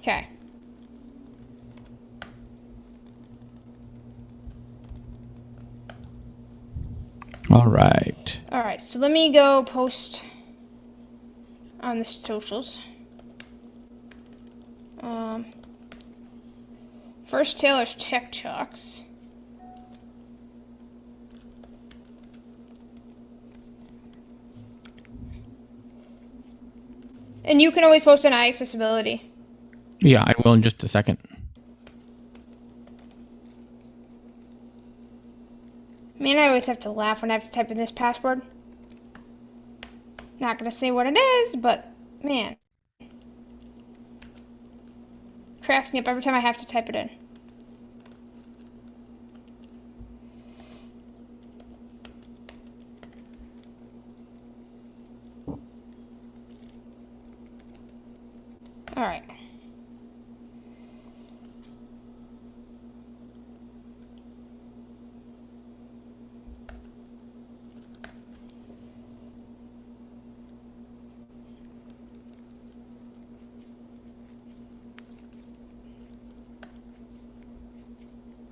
Okay. All right. All right. So let me go post on the socials. First, Taylor's Tech Talks. And you can always post on iAccessibility. Yeah, I will in just a second. Man, I always have to laugh when I have to type in this password. Not gonna say what it is, but man. Cracks me up every time I have to type it in. Alright.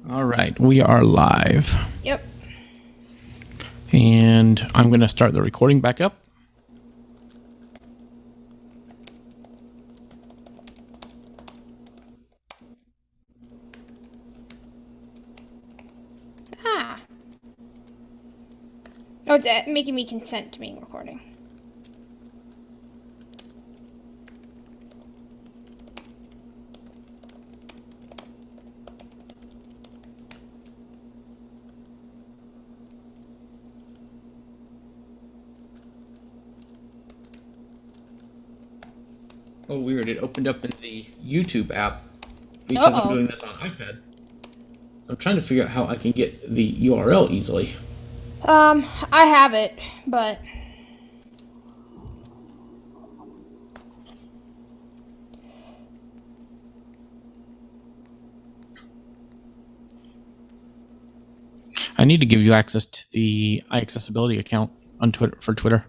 All right, we are live. Yep. And I'm going to start the recording back up. Ah. Oh, it's making me consent to being recording. Oh, weird. It opened up in the YouTube app because I'm doing this on iPad. So I'm trying to figure out how I can get the URL easily. I have it, but I need to give you access to the iAccessibility account on Twitter for Twitter.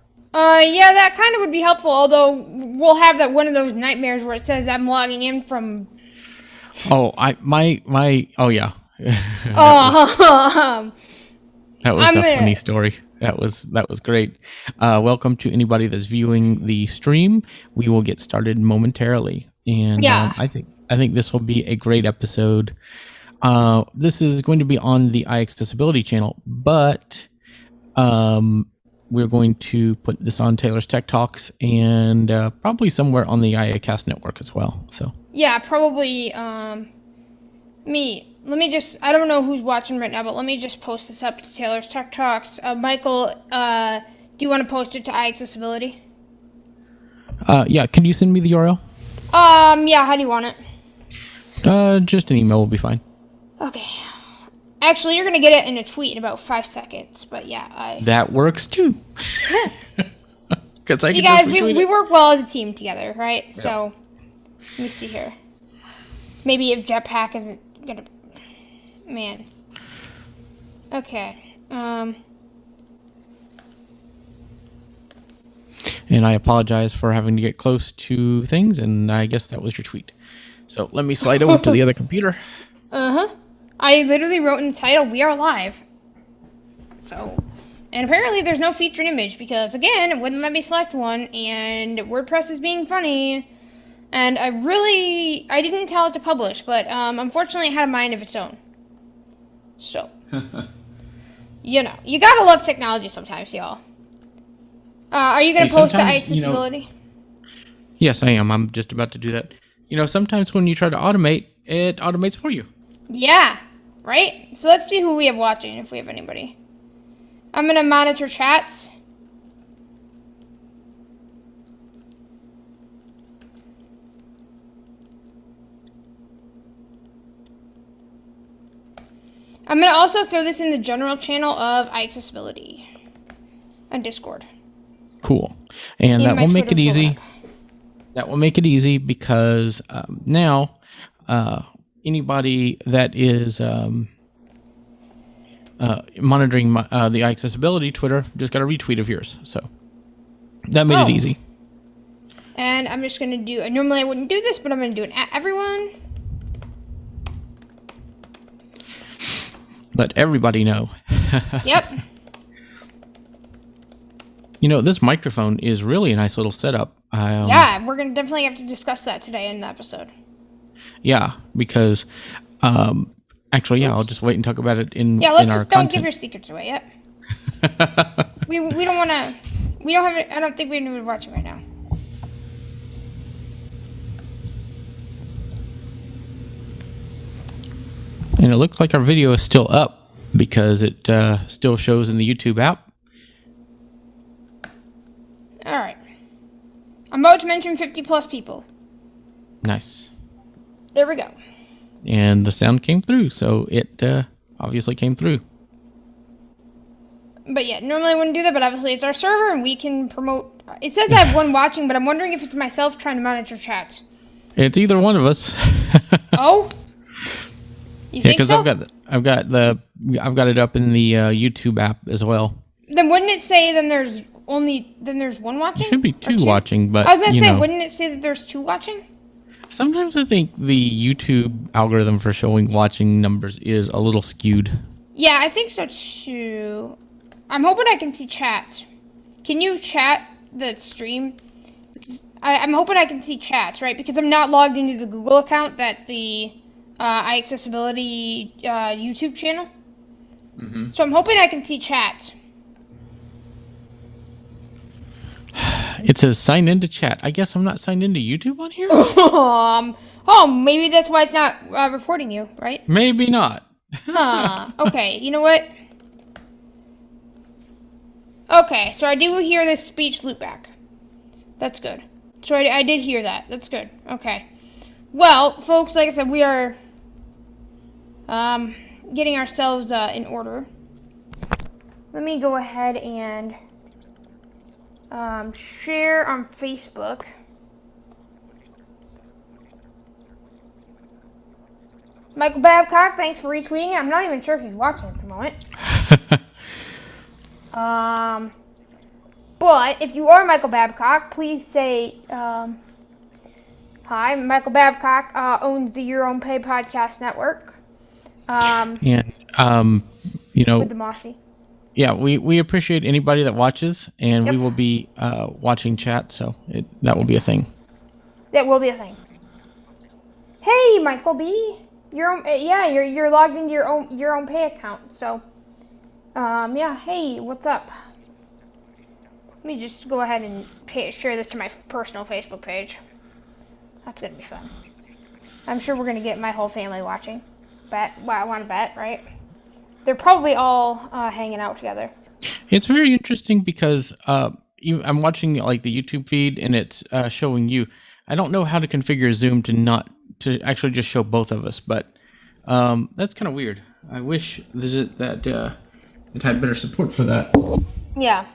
Yeah, that kind of would be helpful, although we'll have that one of those nightmares where it says I'm logging in from... Oh, oh yeah. That was a funny story. That was great. Welcome to anybody that's viewing the stream. We will get started momentarily. And Yeah. I think this will be a great episode. This is going to be on the iAccessibility channel, but we're going to put this on Taylor's Tech Talks and probably somewhere on the iAcast network as well. So Yeah, probably me. Let me just, I don't know who's watching right now, but let me just post this up to Taylor's Tech Talks. Michael, do you want to post it to iAccessibility? yeah, can you send me the URL? Yeah, how do you want it? Just an email will be fine. Okay. Actually, you're going to get it in a tweet in about 5 seconds, but yeah, That works too. Because you guys, we work well as a team together, right? Yep. So, let me see here. Maybe if Jetpack isn't going to... Man. Okay. And I apologize for having to get close to things, and I guess that was your tweet. So let me slide over to the other computer. Uh-huh. I literally wrote in the title, "We are live." So, and apparently there's no featured image because, again, it wouldn't let me select one, and WordPress is being funny. And I didn't tell it to publish, but unfortunately it had a mind of its own. So, you know, you gotta love technology sometimes, y'all. Are you gonna post to iAccessibility? Yes, I am. I'm just about to do that. You know, sometimes when you try to automate, it automates for you. Yeah, right? So let's see who we have watching, if we have anybody. I'm gonna monitor chats. I'm going to also throw this in the general channel of iAccessibility on Discord. Cool. And that will make it easy. That will make it easy because now anybody that is monitoring the iAccessibility Twitter just got a retweet of yours. So that made it easy. And I'm just going to do, normally I wouldn't do this, but I'm going to do it at everyone. Let everybody know. Yep. You know, this microphone is really a nice little setup. Yeah, we're going to definitely have to discuss that today in the episode. Yeah, because actually, yeah, I'll just wait and talk about it in Yeah, let's in our just don't content. give your secrets away yet. we don't want to, we don't have it, I don't think we need to watch it right now. And it looks like our video is still up because it still shows in the YouTube app. All right. I'm about to mention 50 plus people. Nice. There we go. And the sound came through, so it obviously came through. But yeah, normally I wouldn't do that, but obviously it's our server and we can promote. It says I have one watching, but I'm wondering if it's myself trying to monitor chat. It's either one of us. Oh? You Yeah, think because so? I've got it up in the YouTube app as well. Then wouldn't it say then there's one watching? There should be Or two watching, but I was gonna you say, know, wouldn't it say that there's two watching? sometimes I think the YouTube algorithm for showing watching numbers is a little skewed. Yeah, I think so too. I'm hoping I can see chat. Can you chat the stream? Because I'm hoping I can see chats, right? Because I'm not logged into the Google account that the iAccessibility YouTube channel. Mm-hmm. So I'm hoping I can see chat. It says sign into chat. I guess I'm not signed into YouTube on here? Oh, maybe that's why it's not reporting you, right? Maybe not. Huh. Okay, you know what? Okay, so I do hear this speech loopback. That's good. So I did hear that. That's good. Okay. Well, folks, like I said, we are getting ourselves in order. Let me go ahead and share on Facebook. Michael Babcock, thanks for retweeting. I'm not even sure if he's watching at the moment. But if you are Michael Babcock, please say, hi, Michael Babcock owns the Your Own Pay podcast network. And, you know, With the Mossy. yeah, we appreciate anybody that watches, and we Yep. will be watching chat, so that will be a thing. That will be a thing. Hey, Michael B. You're logged into your own pay account. So, yeah. Hey, what's up? Let me just go ahead and share this to my personal Facebook page. That's gonna be fun. I'm sure we're gonna get my whole family watching. Bet. Well, I want to bet, right? They're probably all hanging out together. It's very interesting because I'm watching like the YouTube feed, and it's showing you. I don't know how to configure Zoom to actually just show both of us, but that's kind of weird. I wish that it had better support for that. Yeah.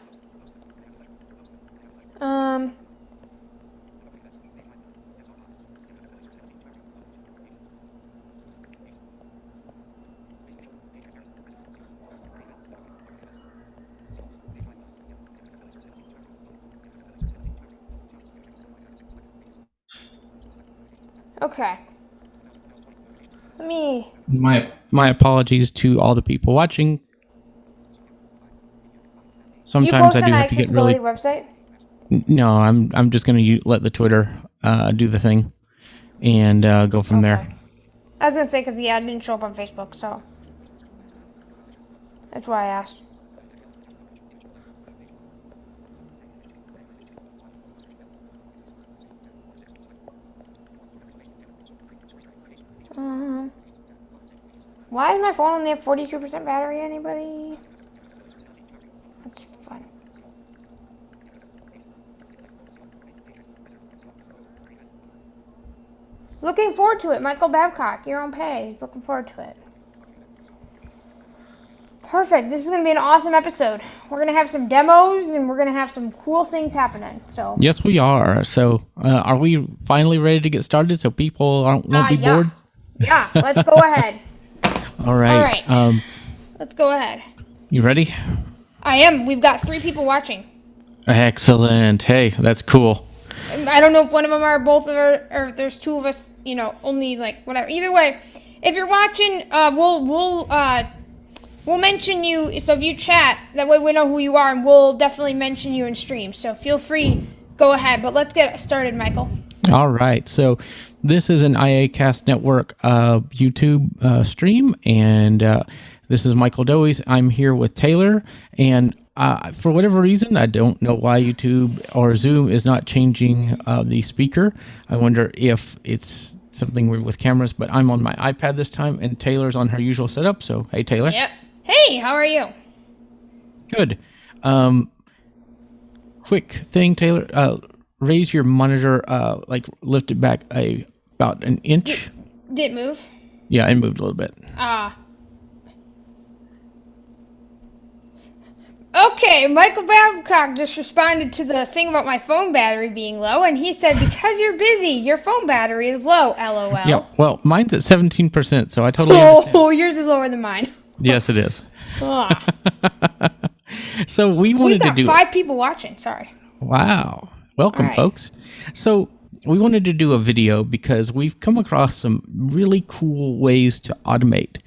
Okay. Let me. My apologies to all the people watching. Do you Sometimes post I on do the have to get accessibility really. website? No, I'm just gonna let the Twitter do the thing, and go from there. Okay. I was gonna say because it didn't show up on Facebook, so that's why I asked. Why is my phone only at 42% battery? Anybody? That's fun. Looking forward to it, Michael Babcock. Your Own Pay. He's looking forward to it. Perfect. This is going to be an awesome episode. We're going to have some demos and we're going to have some cool things happening. So Yes, we are. So, are we finally ready to get started so people won't be yeah. bored? Yeah, let's go ahead. All right. All right. Let's go ahead. You ready? I am. We've got 3 people watching. Excellent. Hey, that's cool. I don't know if one of them are both of us, or if there's two of us, only like whatever. Either way, if you're watching, we'll mention you. So if you chat, that way we know who you are, and we'll definitely mention you in stream. So feel free, go ahead. But let's get started, Michael. All right. So this is an IAcast Network YouTube stream, and this is Michael Doise. I'm here with Taylor, and for whatever reason, I don't know why YouTube or Zoom is not changing the speaker. I wonder if it's something weird with cameras, but I'm on my iPad this time, and Taylor's on her usual setup. So, hey, Taylor. Yep. Hey, how are you? Good. Quick thing, Taylor. Raise your monitor, lift it back about an inch. Did it move? Yeah, it moved a little bit. Okay, Michael Babcock just responded to the thing about my phone battery being low, and he said, because you're busy, your phone battery is low, LOL. Yeah, well, mine's at 17%, so I totally understand. Oh, yours is lower than mine. Yes, it is. So we've got 5 people watching, sorry. Wow. Welcome, folks. So we wanted to do a video because we've come across some really cool ways to automate,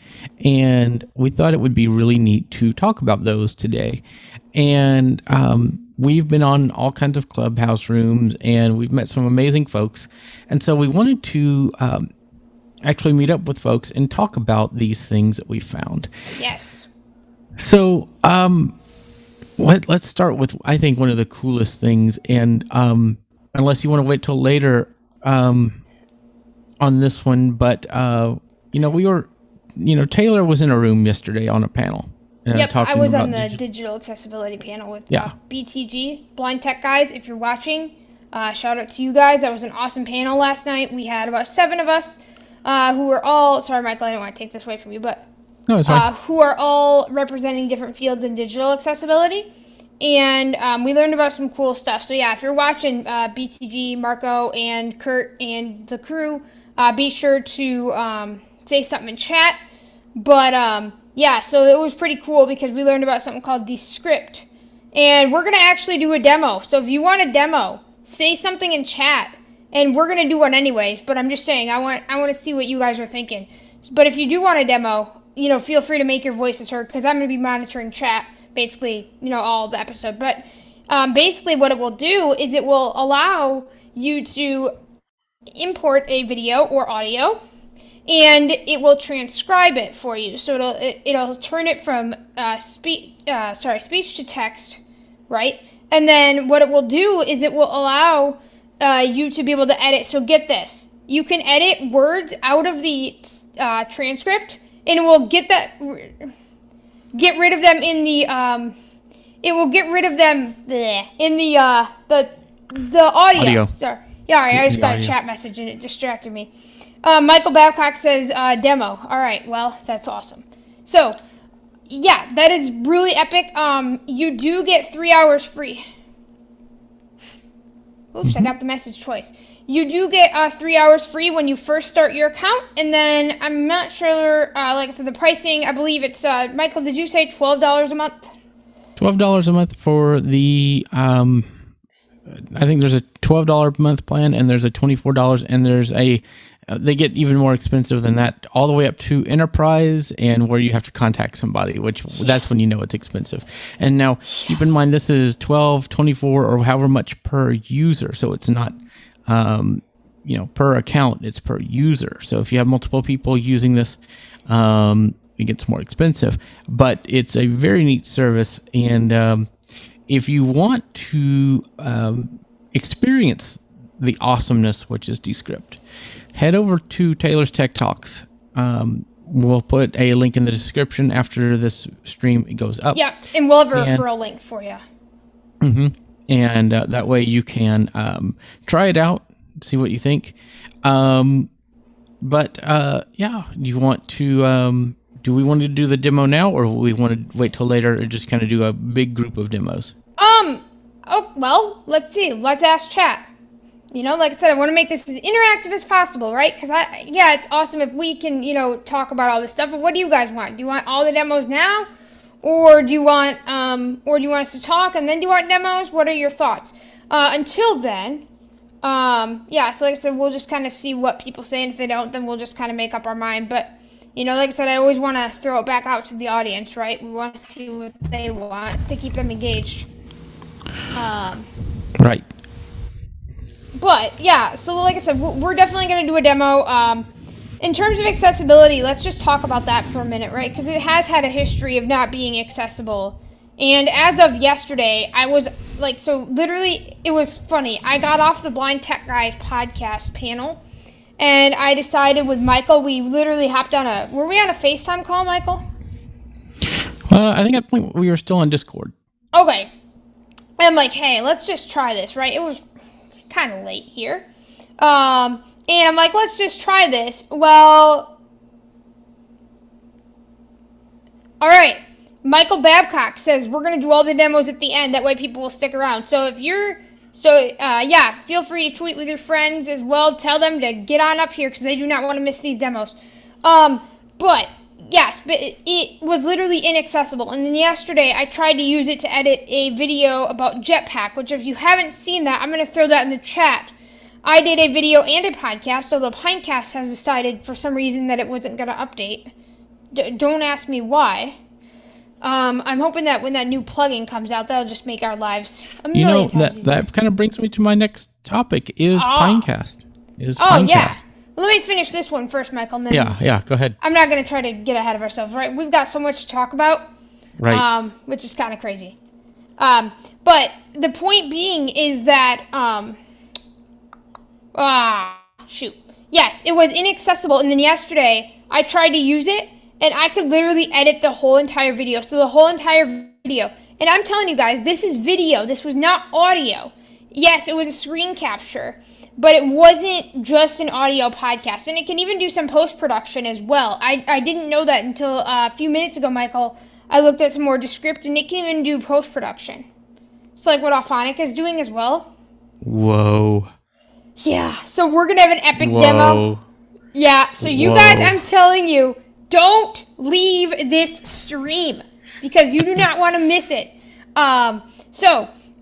and we thought it would be really neat to talk about those today. And we've been on all kinds of Clubhouse rooms, and we've met some amazing folks. And so we wanted to actually meet up with folks and talk about these things that we found. Yes. So let's start with, I think, one of the coolest things, and unless you want to wait till later on this one, but we were, Taylor was in a room yesterday on a panel. Yep, I was on the digital accessibility panel with BTG, Blind Tech Guys. If you're watching, shout out to you guys. That was an awesome panel last night. We had about 7 of us who were all, sorry, Michael, I didn't want to take this away from you, but no, it's fine. Who are all representing different fields in digital accessibility. And we learned about some cool stuff. So yeah, if you're watching, BTG, Marco, and Kurt, and the crew, be sure to say something in chat. But yeah, so it was pretty cool because we learned about something called Descript. And we're going to actually do a demo. So if you want a demo, say something in chat. And we're going to do one anyways. But I'm just saying, I want to see what you guys are thinking. But if you do want a demo, feel free to make your voices heard because I'm going to be monitoring chat. Basically, all the episode. But basically what it will do is it will allow you to import a video or audio, and it will transcribe it for you. So it'll turn it from speech to text, right? And then what it will do is it will allow you to be able to edit. So get this. You can edit words out of the transcript, and it will get rid of them in the it will get rid of them in the audio. Sorry. Yeah, I just got a chat message and it distracted me. Michael Babcock says demo. All right, well, that's awesome. So, yeah, that is really epic. You do get 3 hours free. Oops, I got the message twice. You do get 3 hours free when you first start your account, and then I'm not sure, like I said, the pricing, I believe it's, Michael, did you say $12 a month? $12 a month for the, I think there's a $12 a month plan, and there's a $24, and there's they get even more expensive than that, all the way up to enterprise, and where you have to contact somebody, which that's when you know it's expensive. And now keep in mind, this is 12, 24, or however much per user. So it's not, per account, it's per user. So if you have multiple people using this, it gets more expensive, but it's a very neat service. And, if you want to, experience the awesomeness, which is Descript, head over to Taylor's Tech Talks. We'll put a link in the description after this stream goes up. Yeah, and we'll have a referral link for you. Mm-hmm. And that way you can try it out, see what you think. But you want to? Do we want to do the demo now, or we want to wait till later and just kind of do a big group of demos? Oh well, let's see. Let's ask chat. Like I said, I want to make this as interactive as possible, right? Because it's awesome if we can, talk about all this stuff. But what do you guys want? Do you want all the demos now, or do you want us to talk and then do you want demos? What are your thoughts? Until then, Yeah, so like I said, we'll just kind of see what people say, and if they don't, then we'll just kind of make up our mind. But, like I said, I always want to throw it back out to the audience, right? We want to see what they want to keep them engaged. Right. But, yeah, so like I said, we're definitely going to do a demo. In terms of accessibility, let's just talk about that for a minute, right? Because it has had a history of not being accessible. And as of yesterday, I was like, so literally, it was funny. I got off the Blind Tech Guy podcast panel, and I decided with Michael, we literally hopped on were we on a FaceTime call, Michael? I think at the point we were still on Discord. Okay. And I'm like, hey, let's just try this, right? It was kind of late here. And I'm like, let's just try this. Well, all right. Michael Babcock says we're going to do all the demos at the end. That way people will stick around. So if you're, feel free to tweet with your friends as well. Tell them to get on up here because they do not want to miss these demos. But it was literally inaccessible. And then yesterday I tried to use it to edit a video about Jetpack, which if you haven't seen that, I'm going to throw that in the chat. I did a video and a podcast, although Pinecast has decided for some reason that it wasn't going to update. Don't ask me why. I'm hoping that when that new plugin comes out, that'll just make our lives a million times easier. That kind of brings me to my next topic is Pinecast. Yeah. Let me finish this one first, Michael. And then yeah, go ahead. I'm not going to try to get ahead of ourselves, right? We've got so much to talk about, right? Which is kind of crazy. But the point being is that, yes, it was inaccessible. And then yesterday, I tried to use it, and I could literally edit the whole entire video. So the whole entire video. And I'm telling you guys, this is video. This was not audio. Yes, it was a screen capture. But it wasn't just an audio podcast. And it can even do some post-production as well. I didn't know that until a few minutes ago, Michael. I looked at some more Descript, and it can even do post-production. It's like what Auphonic is doing as well. Whoa. Yeah, so we're going to have an epic demo. Yeah, so you guys, I'm telling you, don't leave this stream because you do not want to miss it.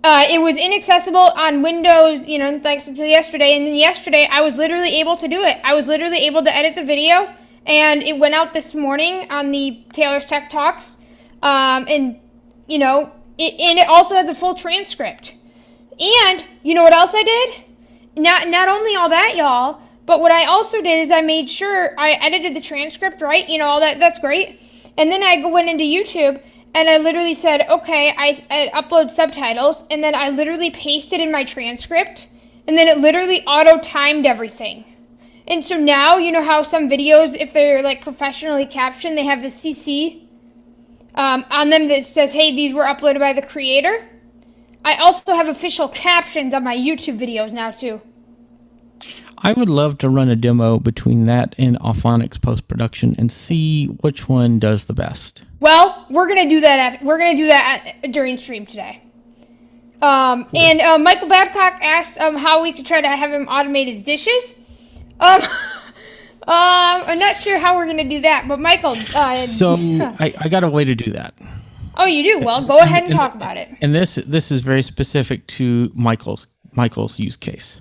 It was inaccessible on Windows, like I said yesterday, and then yesterday I was literally able to do it. I was literally able to edit the video, and it went out this morning on the Taylor's Tech Talks, and it also has a full transcript. And you know what else I did? Not only all that, y'all, but what I also did is I made sure I edited the transcript, right? All that's great. And then I went into YouTube, and I literally said, okay, I upload subtitles, and then I literally pasted in my transcript, and then it literally auto-timed everything. And so now, you know how some videos, if they're like professionally captioned, they have the CC on them that says, hey, these were uploaded by the creator? I also have official captions on my YouTube videos now, too. I would love to run a demo between that and Auphonic's post-production and see which one does the best. Well, we're gonna do that. During stream today. And Michael Babcock asked how we could try to have him automate his dishes. I'm not sure how we're gonna do that, but Michael. I got a way to do that. Oh, you do? Well, go ahead and talk about it. And this is very specific to Michael's use case.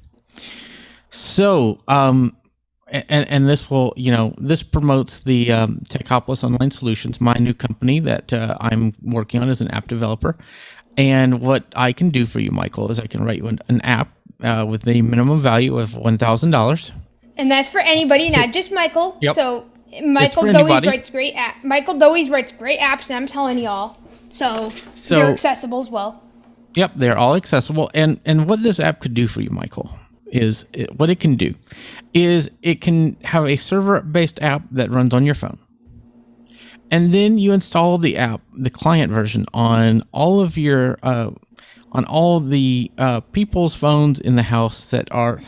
So, and this will, this promotes the Techopolis Online Solutions, my new company that I'm working on as an app developer. And what I can do for you, Michael, is I can write you an app with the minimum value of $1,000. And that's for anybody, not just Michael. Yep. So Michael Dowies writes great apps. Michael Dowies writes great apps, and I'm telling y'all. So they're accessible as well. Yep, they're all accessible. And what this app could do for you, Michael, is it can have a server-based app that runs on your phone. And then you install the app, the client version, on all of your people's phones in the house that are,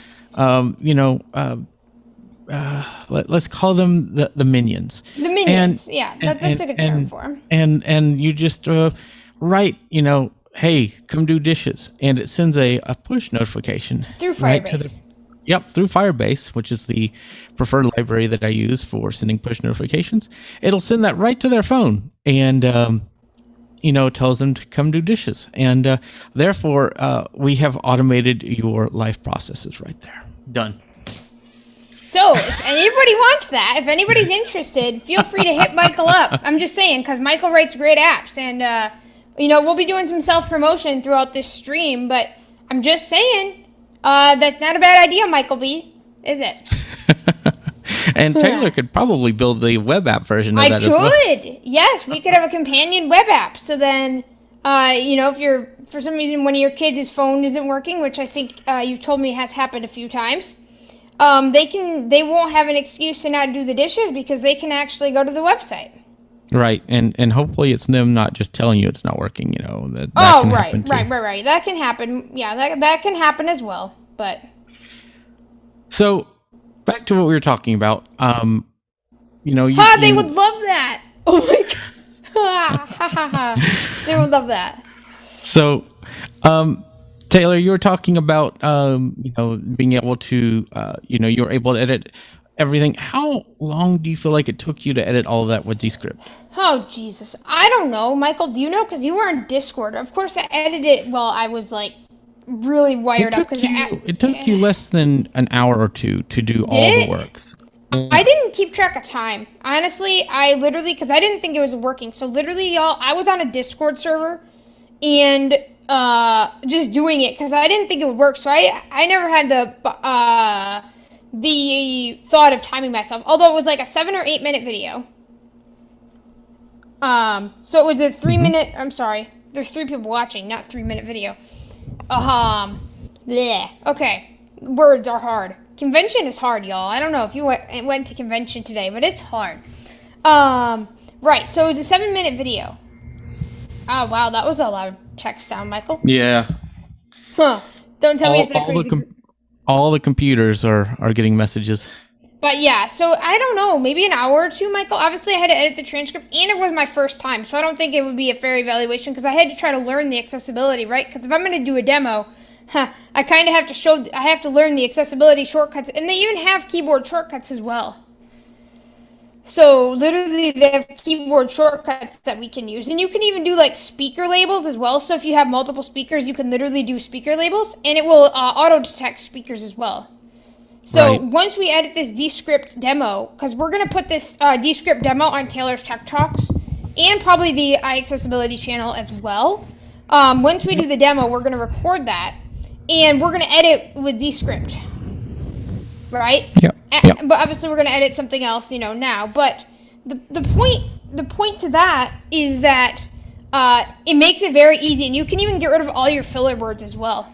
let's call them the minions. The minions, that's a good term for them. And you just write, hey, come do dishes, and it sends a push notification through Firebase. Through Firebase, which is the preferred library that I use for sending push notifications. It'll send that right to their phone, and tells them to come do dishes. And therefore, we have automated your life processes right there. Done. So, if anybody wants that, if anybody's interested, feel free to hit Michael up. I'm just saying, because Michael writes great apps, and, we'll be doing some self-promotion throughout this stream, but I'm just saying, that's not a bad idea, Michael B., is it? And Taylor could probably build the web app version of that as well. I could. Yes, we could have a companion web app. So then, if you're, for some reason, one of your kids' phone isn't working, which I think you've told me has happened a few times, they won't have an excuse to not do the dishes because they can actually go to the website. Right, and hopefully it's them not just telling you it's not working. That Oh, right. That can happen. Yeah, that can happen as well. But so back to what we were talking about. They would love that. Oh my gosh, they would love that. So, Taylor, you were talking about being able to you're able to edit everything. How long do you feel like it took you to edit all of that with Descript? Oh, Jesus. I don't know. Michael, do you know? Because you were on Discord. Of course, I edited it while I was, really wired up. It took you less than an hour or two to do all the works. I didn't keep track of time. Honestly, because I didn't think it was working. So, literally, y'all, I was on a Discord server and just doing it because I didn't think it would work. So, I never had the thought of timing myself, although it was like a 7 or 8 minute video. So it was a 3 minute, I'm sorry, there's 3 people watching, not 3 minute video. Bleh. Okay, words are hard. Convention is hard, y'all. I don't know if you went to convention today, but it's hard. Right, so it was a 7 minute video. Oh, wow, that was a loud text sound, Michael. Yeah. Huh. Don't tell me it's that crazy. All the computers are getting messages. But yeah, so I don't know, maybe an hour or two, Michael. Obviously, I had to edit the transcript, and it was my first time, so I don't think it would be a fair evaluation because I had to try to learn the accessibility, right? Because if I'm going to do a demo, I kind of have to learn the accessibility shortcuts, and they even have keyboard shortcuts as well. So literally, they have keyboard shortcuts that we can use, and you can even do speaker labels as well. So if you have multiple speakers, you can literally do speaker labels, and it will auto detect speakers as well. So once we edit this Descript demo, because we're going to put this Descript demo on Taylor's Tech Talks and probably the iAccessibility channel as well. Once we do the demo, we're going to record that and we're going to edit with Descript, right? Yep. But obviously we're going to edit something else, now. But the point to that is that it makes it very easy, and you can even get rid of all your filler words as well.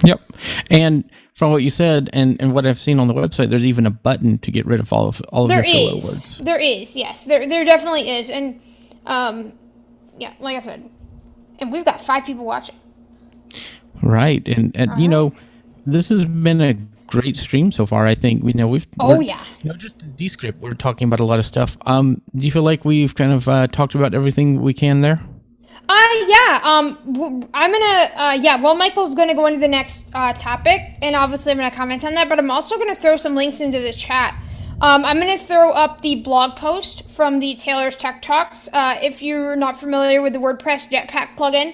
Yep. And from what you said and what I've seen on the website, there's even a button to get rid of all of your filler words. There is, yes. There definitely is. And, like I said, and we've got 5 people watching. Right. And this has been a great stream so far, I think. Just in Descript, we're talking about a lot of stuff. Do you feel like we've kind of talked about everything we can there? Michael's gonna go into the next topic, and obviously I'm gonna comment on that, but I'm also gonna throw some links into the chat. I'm gonna throw up the blog post from the Taylor's Tech Talks. If you're not familiar with the WordPress Jetpack plugin,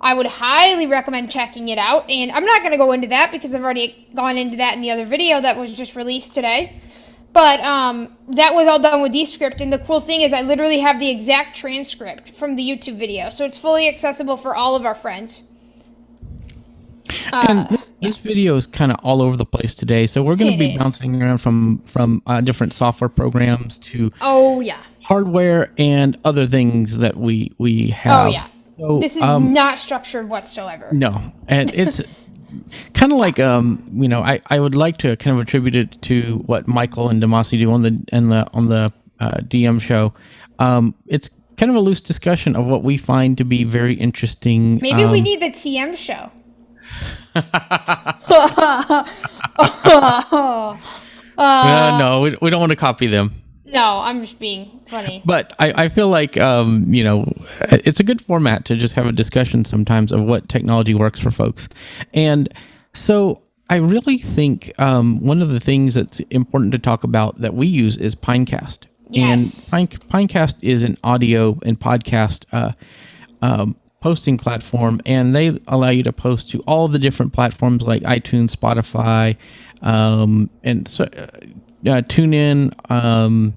I would highly recommend checking it out, and I'm not gonna go into that because I've already gone into that in the other video that was just released today. But that was all done with Descript, and the cool thing is I literally have the exact transcript from the YouTube video, so it's fully accessible for all of our friends. And this video is kind of all over the place today, so we're going to be bouncing around from different software programs to hardware and other things that we have. Oh, yeah. So, this is not structured whatsoever. No, and it's... kind of like I would like to kind of attribute it to what Michael and Demasi do on the DM show. It's kind of a loose discussion of what we find to be very interesting. Maybe we need the TM show. No, we don't want to copy them. No, I'm just being funny. But I feel like, it's a good format to just have a discussion sometimes of what technology works for folks. And so I really think one of the things that's important to talk about that we use is Pinecast. Yes. And Pinecast is an audio and podcast posting platform, and they allow you to post to all the different platforms like iTunes, Spotify, and so TuneIn,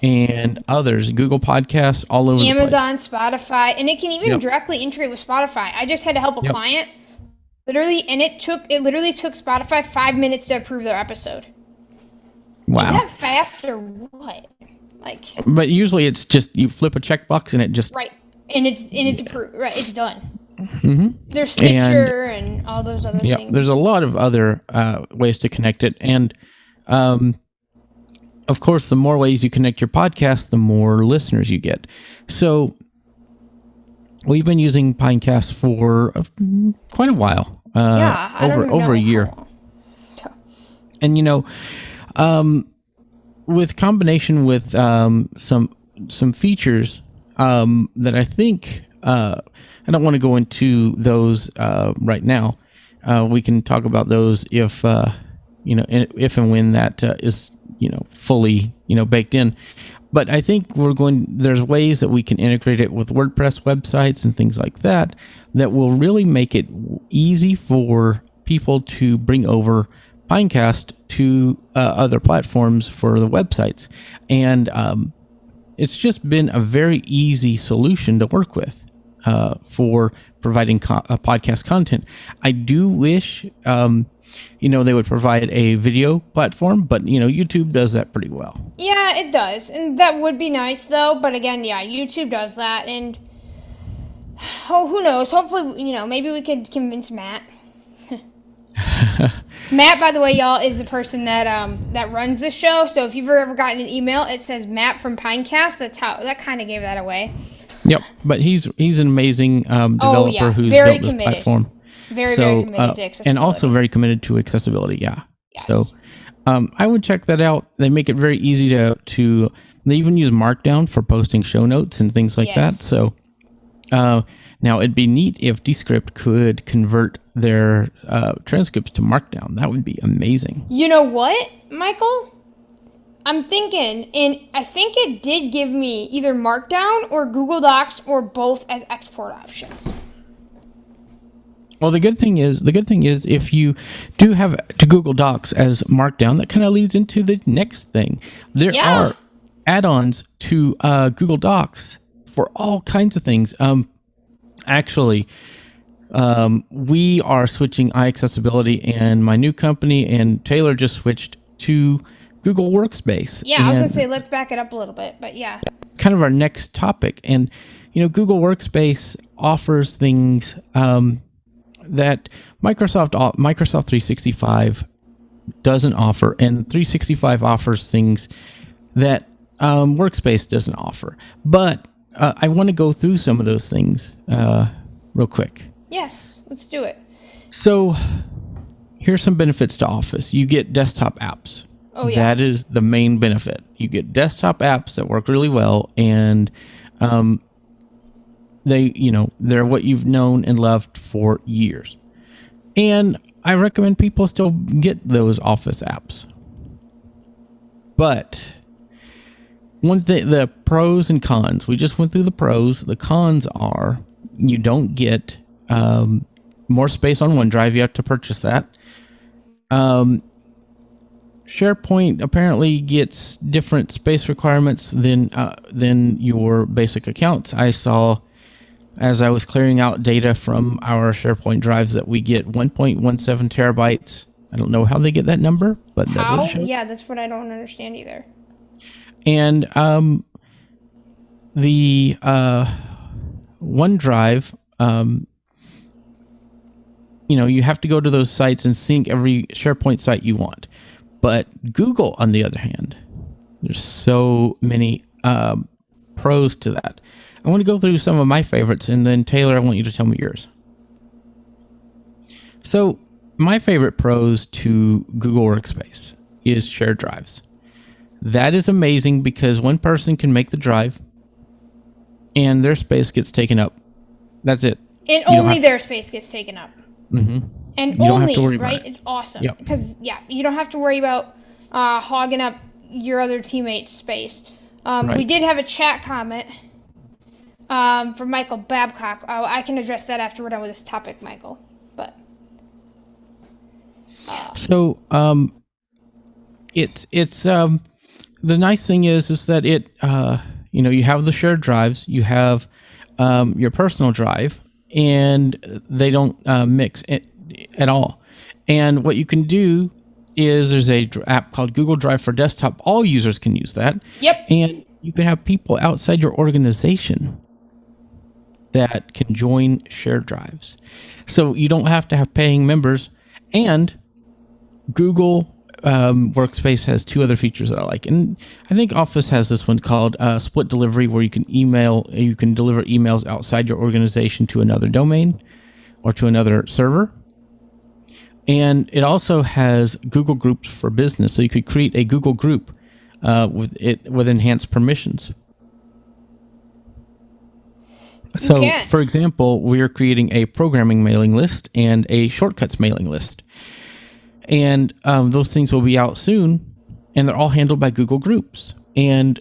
and others, Google Podcasts, all over Amazon, the place. Spotify, and it can even Yep. directly integrate with Spotify. I just had to help a Yep. client, literally, and it literally took Spotify 5 minutes to approve their episode. Wow. Is that fast or what? Like, But usually it's just you flip a checkbox and it just right, and it's approved. Right, it's done. Mm-hmm. There's Stitcher and all those other things. There's a lot of other ways to connect it, and of course, the more ways you connect your podcast, the more listeners you get. So we've been using Pinecast for quite a while, I don't over a know year, how long. and with combination with some features that I think I don't want to go into those right now. We can talk about those if if and when that is fully baked in. But I think there's ways that we can integrate it with WordPress websites and things like that will really make it easy for people to bring over Pinecast to other platforms for the websites. And it's just been a very easy solution to work with for providing podcast content. I do wish they would provide a video platform, but YouTube does that pretty well. Yeah, it does, and that would be nice though. But again, yeah, YouTube does that, and who knows? Hopefully, maybe we could convince Matt. Matt, by the way, y'all, is the person that runs the show. So if you've ever gotten an email, it says Matt from Pinecast. That kind of gave that away. Yep, but he's an amazing developer who's very built committed. this platform. Very committed to accessibility. And also very committed to accessibility, yeah. Yes. So I would check that out. They make it very easy to they even use Markdown for posting show notes and things like that. So now it'd be neat if Descript could convert their transcripts to Markdown. That would be amazing. You know what, Michael? I'm thinking, and I think it did give me either Markdown or Google Docs or both as export options. Well, the good thing is if you do have to Google Docs as Markdown, that kind of leads into the next thing. There are add-ons to Google Docs for all kinds of things. Actually, we are switching iAccessibility, and my new company and Taylor just switched to Google Workspace. Yeah, I was going to say, let's back it up a little bit, but yeah. Kind of our next topic. And, Google Workspace offers things that Microsoft 365 doesn't offer, and 365 offers things that Workspace doesn't offer. But I want to go through some of those things real quick. Yes, let's do it. So here's some benefits to Office. You get desktop apps. Oh, yeah. That is the main benefit. You get desktop apps that work really well, and they're what you've known and loved for years. And I recommend people still get those Office apps. But one thing, the pros and cons, we just went through the pros. The cons are you don't get more space on OneDrive. You have to purchase that. SharePoint apparently gets different space requirements than your basic accounts. I saw, as I was clearing out data from our SharePoint drives, that we get 1.17 terabytes. I don't know how they get that number, but that's what it shows. Yeah, that's what I don't understand either. And the OneDrive, you have to go to those sites and sync every SharePoint site you want. But Google, on the other hand, there's so many pros to that. I want to go through some of my favorites, and then Taylor, I want you to tell me yours. So my favorite pros to Google Workspace is shared drives. That is amazing because one person can make the drive and their space gets taken up. That's it. And only their space gets taken up. Mm-hmm. And you don't have to worry right? about it. It's awesome. Yep. Because, you don't have to worry about hogging up your other teammate's space. Right. We did have a chat comment from Michael Babcock. I can address that after we're done with this topic, Michael. But So it's the nice thing is that it you have the shared drives, you have your personal drive, and they don't mix it at all. And what you can do is there's a app called Google Drive for Desktop. All users can use that. Yep. And you can have people outside your organization that can join shared drives. So you don't have to have paying members. And Google Workspace has two other features that I like. And I think Office has this one called split delivery, where you can deliver emails outside your organization to another domain or to another server. And it also has Google Groups for Business. So you could create a Google group with enhanced permissions. So, for example, we're creating a programming mailing list and a shortcuts mailing list. And those things will be out soon, and they're all handled by Google Groups. And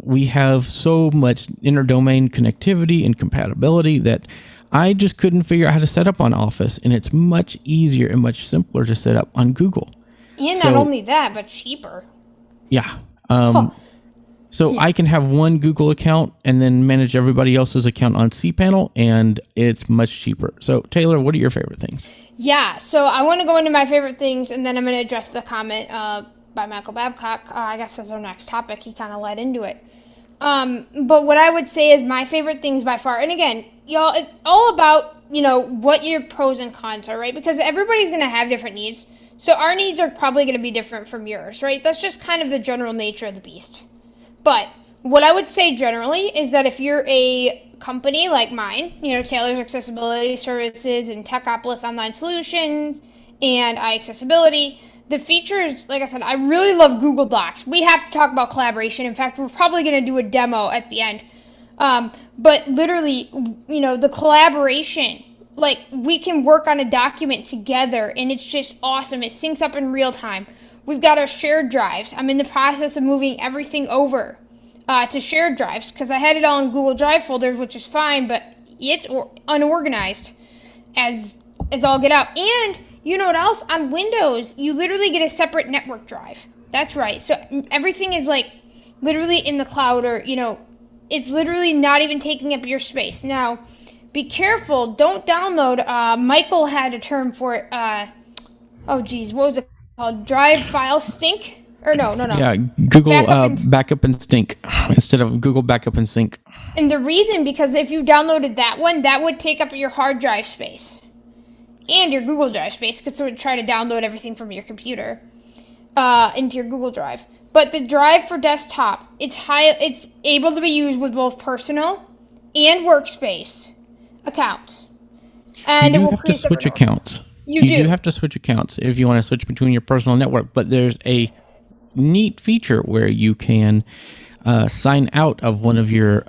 we have so much interdomain connectivity and compatibility that I just couldn't figure out how to set up on Office, and it's much easier and much simpler to set up on Google. And not only that, but cheaper. Yeah. So I can have one Google account and then manage everybody else's account on cPanel, and it's much cheaper. So, Taylor, what are your favorite things? Yeah, so I want to go into my favorite things, and then I'm going to address the comment by Michael Babcock. I guess as our next topic, he kind of led into it. But what I would say is my favorite things by far, and again, y'all, it's all about, what your pros and cons are, right? Because everybody's going to have different needs. So our needs are probably going to be different from yours, right? That's just kind of the general nature of the beast. But what I would say generally is that if you're a company like mine, Taylor's Accessibility Services and Techopolis Online Solutions and iAccessibility, the features, like I said, I really love Google Docs. We have to talk about collaboration. In fact, we're probably going to do a demo at the end. But literally, the collaboration, like we can work on a document together and it's just awesome. It syncs up in real time. We've got our shared drives. I'm in the process of moving everything over to shared drives because I had it all in Google Drive folders, which is fine, but it's unorganized as all get out. And you know what else? On Windows, you literally get a separate network drive. That's right. So everything is like literally in the cloud, or it's literally not even taking up your space. Now, be careful. Don't download. Michael had a term for it. What was it called? Drive file stink? Or no. Yeah, Google backup and stink instead of Google backup and sync. And the reason, because if you downloaded that one, that would take up your hard drive space and your Google Drive space, because it would try to download everything from your computer into your Google Drive. But the drive for desktop, it's able to be used with both personal and workspace accounts. And you do have to switch accounts. You do have to switch accounts if you want to switch between your personal network, but there's a neat feature where you can sign out of one of your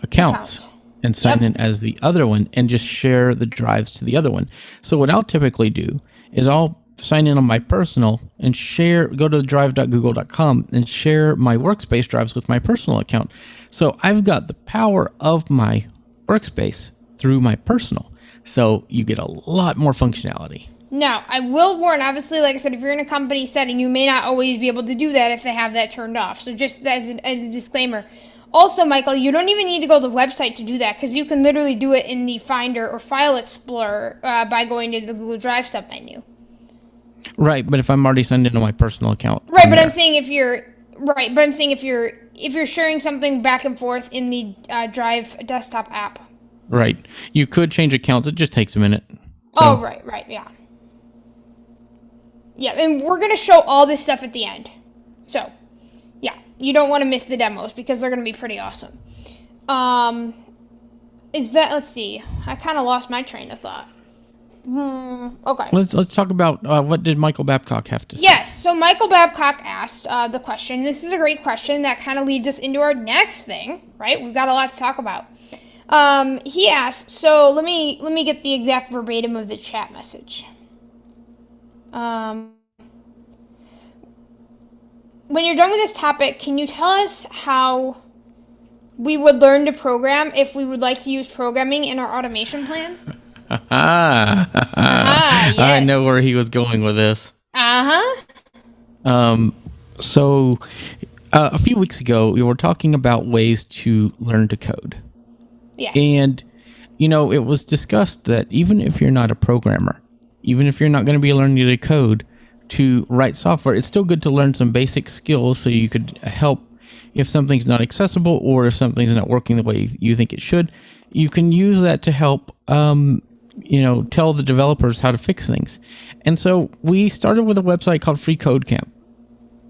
accounts and sign in as the other one and just share the drives to the other one. So what I'll typically do is I'll sign in on my personal and go to drive.google.com and share my workspace drives with my personal account. So I've got the power of my workspace through my personal. So you get a lot more functionality. Now, I will warn, obviously, like I said, if you're in a company setting, you may not always be able to do that if they have that turned off. So just as a disclaimer. Also, Michael, you don't even need to go to the website to do that, because you can literally do it in the Finder or File Explorer by going to the Google Drive submenu. Right, but if I'm already signed into my personal account. Right, but I'm saying if you're sharing something back and forth in the Drive desktop app. Right. You could change accounts. It just takes a minute. So. Oh, right, yeah. Yeah, and we're going to show all this stuff at the end. So, yeah, you don't want to miss the demos because they're going to be pretty awesome. Let's see. I kind of lost my train of thought. Okay. Let's talk about what did Michael Babcock have to say? Yes, so Michael Babcock asked the question. This is a great question that kind of leads us into our next thing, right? We've got a lot to talk about. He asked, so let me get the exact verbatim of the chat message. when you're done with this topic, can you tell us how we would learn to program if we would like to use programming in our automation plan? Yes. I know where he was going with this. So a few weeks ago, we were talking about ways to learn to code. Yes. And, it was discussed that even if you're not a programmer, even if you're not going to be learning to code, to write software, it's still good to learn some basic skills so you could help if something's not accessible or if something's not working the way you think it should. You can use that to help, tell the developers how to fix things. And so we started with a website called Free Code Camp.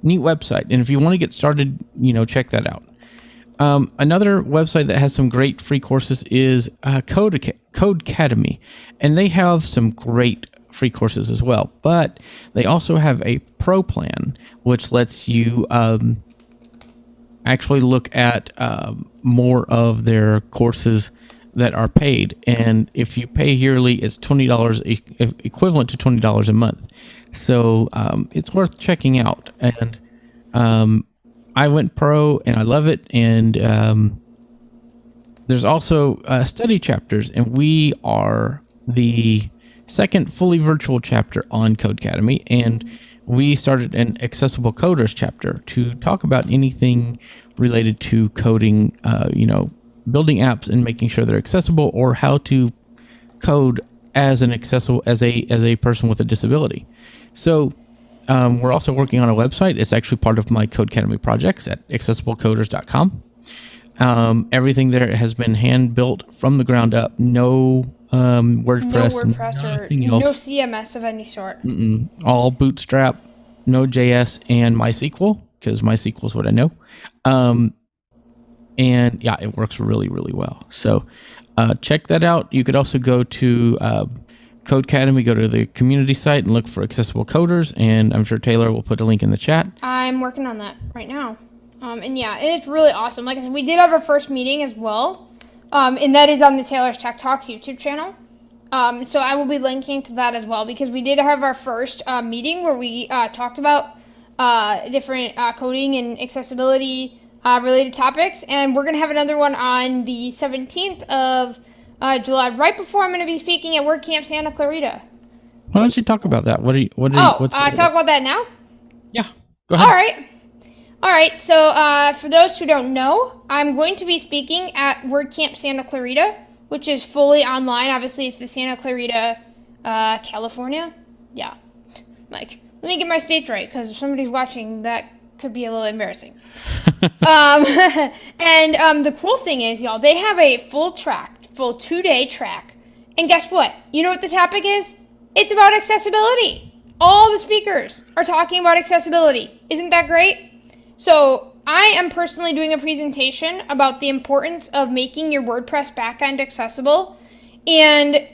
Neat website. And if you want to get started, check that out. Another website that has some great free courses is Codecademy. And they have some great free courses as well. But they also have a pro plan, which lets you actually look at more of their courses that are paid. And if you pay yearly, it's $20, equivalent to $20 a month. So it's worth checking out. And I went pro and I love it. And there's also study chapters, and we are the second fully virtual chapter on Codecademy. And we started an Accessible Coders chapter to talk about anything related to coding, building apps and making sure they're accessible, or how to code as a person with a disability. So we're also working on a website. It's actually part of my Codecademy projects at accessiblecoders.com. Everything there has been hand built from the ground up. No WordPress, or no CMS of any sort. All Bootstrap, Node.js, and MySQL, because MySQL is what I know. And yeah, it works really, really well. So check that out. You could also go to Codecademy, go to the community site and look for Accessible Coders, and I'm sure Taylor will put a link in the chat. I'm working on that right now. And it's really awesome. Like I said, we did have our first meeting as well, and that is on the Taylor's Tech Talks YouTube channel. So I will be linking to that as well, because we did have our first meeting where we talked about different coding and accessibility related topics, and we're going to have another one on the 17th of July, right before I'm going to be speaking at WordCamp Santa Clarita. Why don't you talk about that? Talk about that now? Yeah, go ahead. All right. So for those who don't know, I'm going to be speaking at WordCamp Santa Clarita, which is fully online. Obviously, it's the Santa Clarita, California. Yeah. Let me get my states right, because if somebody's watching, that could be a little embarrassing. And the cool thing is, y'all, they have a full 2-day track. And guess what? You know what the topic is? It's about accessibility. All the speakers are talking about accessibility. Isn't that great? So I am personally doing a presentation about the importance of making your WordPress backend accessible and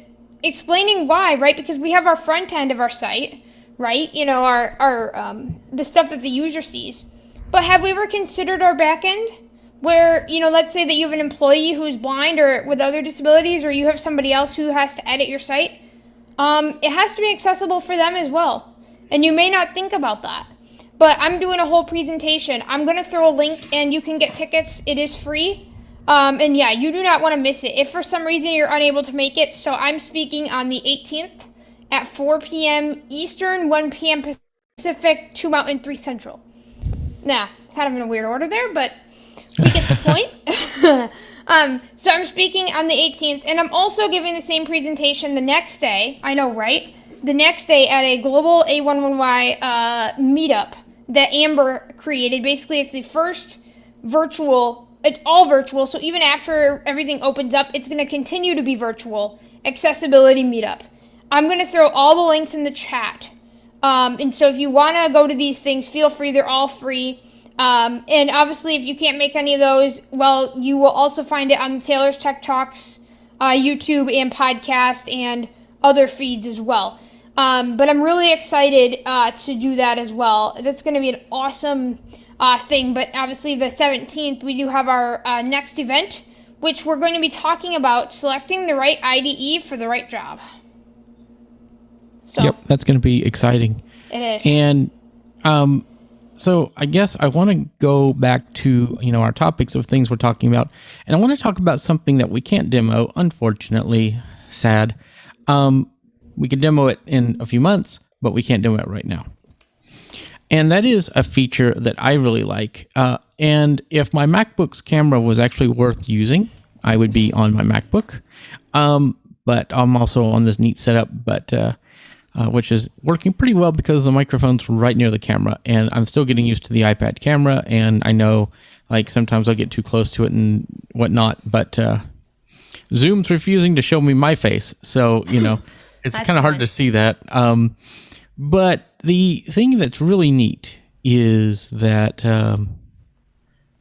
explaining why, right? Because we have our front end of our site, right? Our the stuff that the user sees. But have we ever considered our backend? Where, let's say that you have an employee who's blind or with other disabilities, or you have somebody else who has to edit your site. It has to be accessible for them as well. And you may not think about that. But I'm doing a whole presentation. I'm going to throw a link, and you can get tickets. It is free. And yeah, you do not want to miss it if for some reason you're unable to make it. So I'm speaking on the 18th at 4 p.m. Eastern, 1 p.m. Pacific, 2 Mountain, 3 Central. Nah, kind of in a weird order there, but we get the point. So I'm speaking on the 18th, and I'm also giving the same presentation the next day. I know, right? The next day at a global A11Y meetup that Amber created. Basically, it's the first virtual, it's all virtual, so even after everything opens up, it's going to continue to be virtual accessibility meetup. I'm going to throw all the links in the chat. And so if you want to go to these things, feel free. They're all free. And obviously, if you can't make any of those, well, you will also find it on the Taylor's Tech Talks YouTube and podcast and other feeds as well. But I'm really excited to do that as well. That's going to be an awesome thing. But obviously, the 17th, we do have our next event, which we're going to be talking about selecting the right IDE for the right job. So, yep, that's going to be exciting. It is. And So I guess I want to go back to, our topics of things we're talking about. And I want to talk about something that we can't demo, unfortunately, sad. We could demo it in a few months, but we can't demo it right now. And that is a feature that I really like. And if my MacBook's camera was actually worth using, I would be on my MacBook. But I'm also on this neat setup, which is working pretty well because the microphone's right near the camera, and I'm still getting used to the iPad camera. And I know, like, sometimes I'll get too close to it and whatnot, but Zoom's refusing to show me my face, so it's kind of hard to see that. But the thing that's really neat is that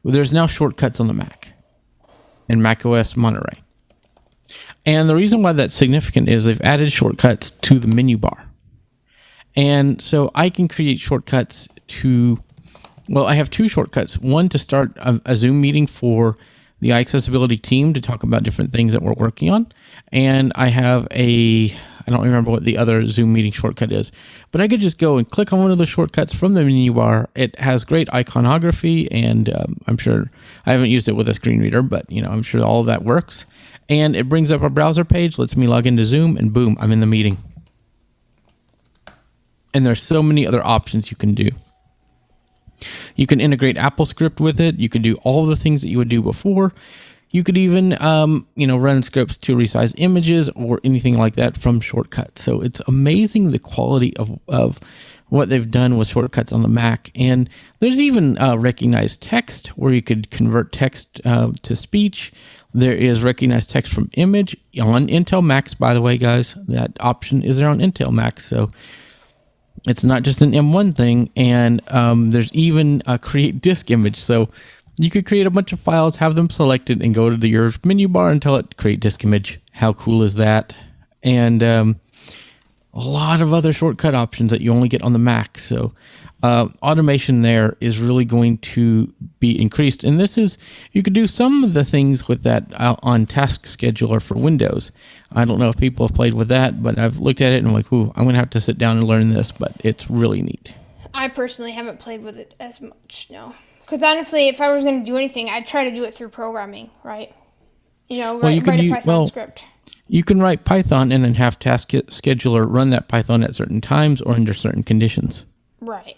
there's now shortcuts on the Mac and macOS Monterey. And the reason why that's significant is they've added shortcuts to the menu bar. And so I can create shortcuts I have two shortcuts. One to start a Zoom meeting for the iAccessibility team to talk about different things that we're working on. And I have I don't remember what the other Zoom meeting shortcut is, but I could just go and click on one of the shortcuts from the menu bar. It has great iconography, and I'm sure I haven't used it with a screen reader, but I'm sure all of that works. And it brings up a browser page, lets me log into Zoom, and boom, I'm in the meeting. And there's so many other options you can do. You can integrate AppleScript with it. You can do all the things that you would do before. You could even, run scripts to resize images or anything like that from shortcuts. So it's amazing the quality of what they've done with shortcuts on the Mac. And there's even recognized text where you could convert text to speech. There is recognized text from image on Intel Macs, by the way, guys. That option is there on Intel Macs, so it's not just an M1 thing. And there's even a create disk image. So you could create a bunch of files, have them selected, and go to your menu bar and tell it create disk image. How cool is that? And a lot of other shortcut options that you only get on the Mac. So automation there is really going to be increased. And you could do some of the things with that on Task Scheduler for Windows. I don't know if people have played with that, but I've looked at it and I'm like, ooh, I'm going to have to sit down and learn this, but it's really neat. I personally haven't played with it as much, no. Because honestly, if I was going to do anything, I'd try to do it through programming, right? Write a Python script. You can write Python and then have Task Scheduler run that Python at certain times or under certain conditions. Right.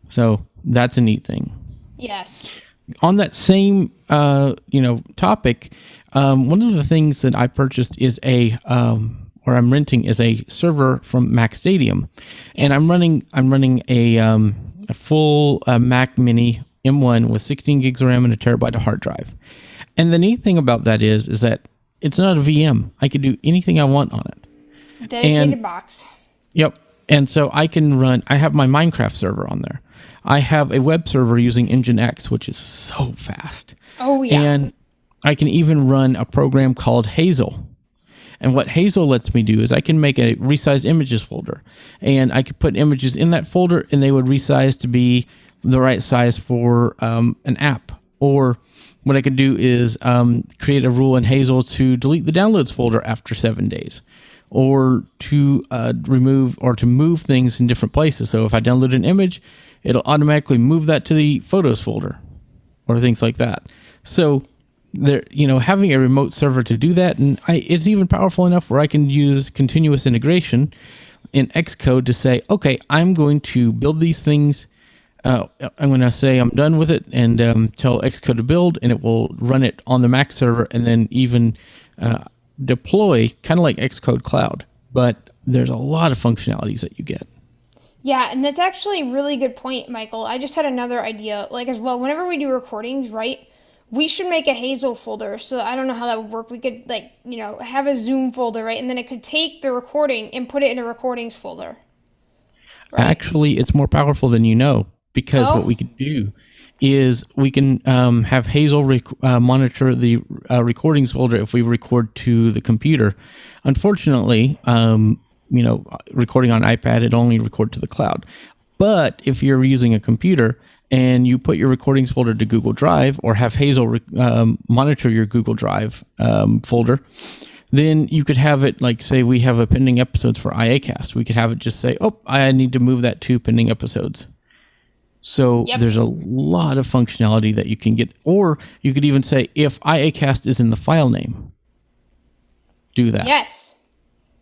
So that's a neat thing. Yes. On that same topic, one of the things that I purchased is or I'm renting is a server from Mac Stadium, and I'm running a full Mac Mini M1 with 16 gigs of RAM and a terabyte of hard drive. And the neat thing about that is that it's not a VM. I can do anything I want on it. Dedicated box. Yep. And so I have my Minecraft server on there. I have a web server using Nginx, which is so fast. Oh, yeah. And I can even run a program called Hazel. And what Hazel lets me do is I can make a resize images folder. And I could put images in that folder, and they would resize to be the right size for an app. Or what I could do is create a rule in Hazel to delete the downloads folder after 7 days. Or to remove or to move things in different places. So if I download an image, it'll automatically move that to the photos folder or things like that. So having a remote server to do that, and it's even powerful enough where I can use continuous integration in Xcode to say, okay, I'm going to build these things. I'm going to say I'm done with it and tell Xcode to build, and it will run it on the Mac server and then even deploy, kind of like Xcode Cloud. But there's a lot of functionalities that you get. Yeah, and that's actually a really good point, Michael. I just had another idea, as well. Whenever we do recordings, right, we should make a Hazel folder. So I don't know how that would work. We could, have a Zoom folder, right? And then it could take the recording and put it in a recordings folder. Right? Actually, it's more powerful than you know, because what we could do is we can have Hazel monitor the recordings folder if we record to the computer. Unfortunately, recording on iPad, it only records to the cloud. But if you're using a computer and you put your recordings folder to Google Drive or have Hazel monitor your Google Drive folder, then you could have it say we have a pending episodes for IAcast. We could have it just say, oh, I need to move that to pending episodes. So Yep. there's a lot of functionality that you can get, or you could even say if IAcast is in the file name, do that. Yes.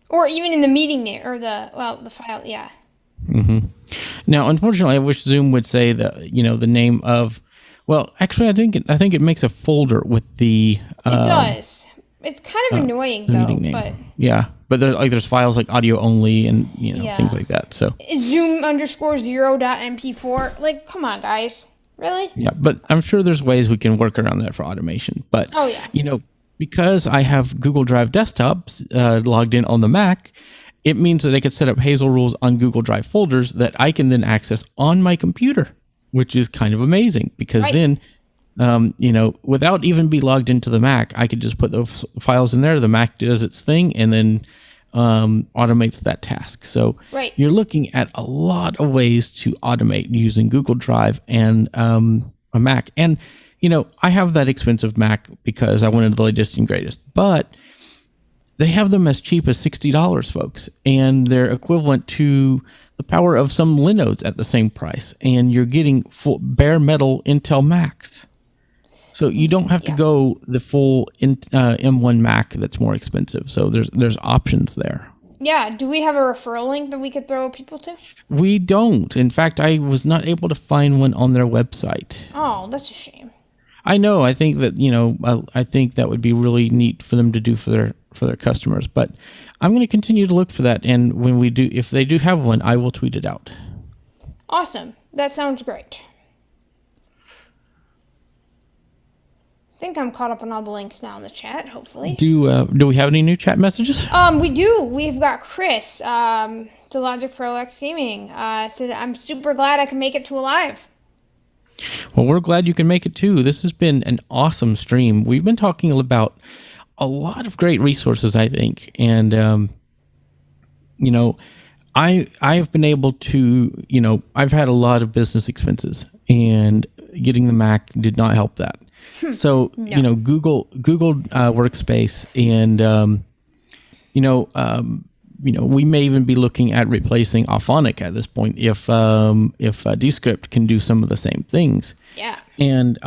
Or even in the meeting name or the file. Yeah. Now, unfortunately, I wish Zoom would say the name of. Well, actually, I think it makes a folder with the. It does. It's kind of annoying the though, meeting name. but Yeah, but there's files like audio only and Yeah. things like that. So Zoom_0.mp4. Like, come on, guys. Really? yeah, but I'm sure there's ways we can work around that for automation. But Oh, yeah. because I have Google Drive desktops logged in on the Mac, it means that I could set up Hazel rules on Google Drive folders that I can then access on my computer, which is kind of amazing because Right. then, without even be logged into the Mac, I could just put those files in there. The Mac does its thing and then automates that task. So Right. you're looking at a lot of ways to automate using Google Drive and a Mac. And, I have that expensive Mac because I wanted the latest and greatest, but they have them as cheap as $60, folks, and they're equivalent to the power of some Linodes at the same price, and you're getting full bare metal Intel Macs. So you don't have to go the full M1 Mac that's more expensive. So there's options there. Yeah. Do we have a referral link that we could throw people to? We don't. In fact, I was not able to find one on their website. Oh, that's a shame. I know. I think that I think that would be really neat for them to do for their customers. But I'm going to continue to look for that, and when we do, if they do have one, I will tweet it out. Awesome. That sounds great. I think I'm caught up on all the links now in the chat, hopefully. Do we have any new chat messages? We do. We've got Chris, to Logic Pro X Gaming. Said, I'm super glad I can make it to a live. Well, we're glad you can make it too. This has been an awesome stream. We've been talking about a lot of great resources, I think, and I've been able to, I've had a lot of business expenses, and getting the Mac did not help that. So Google Workspace, and we may even be looking at replacing Auphonic at this point if Descript can do some of the same things. Yeah. And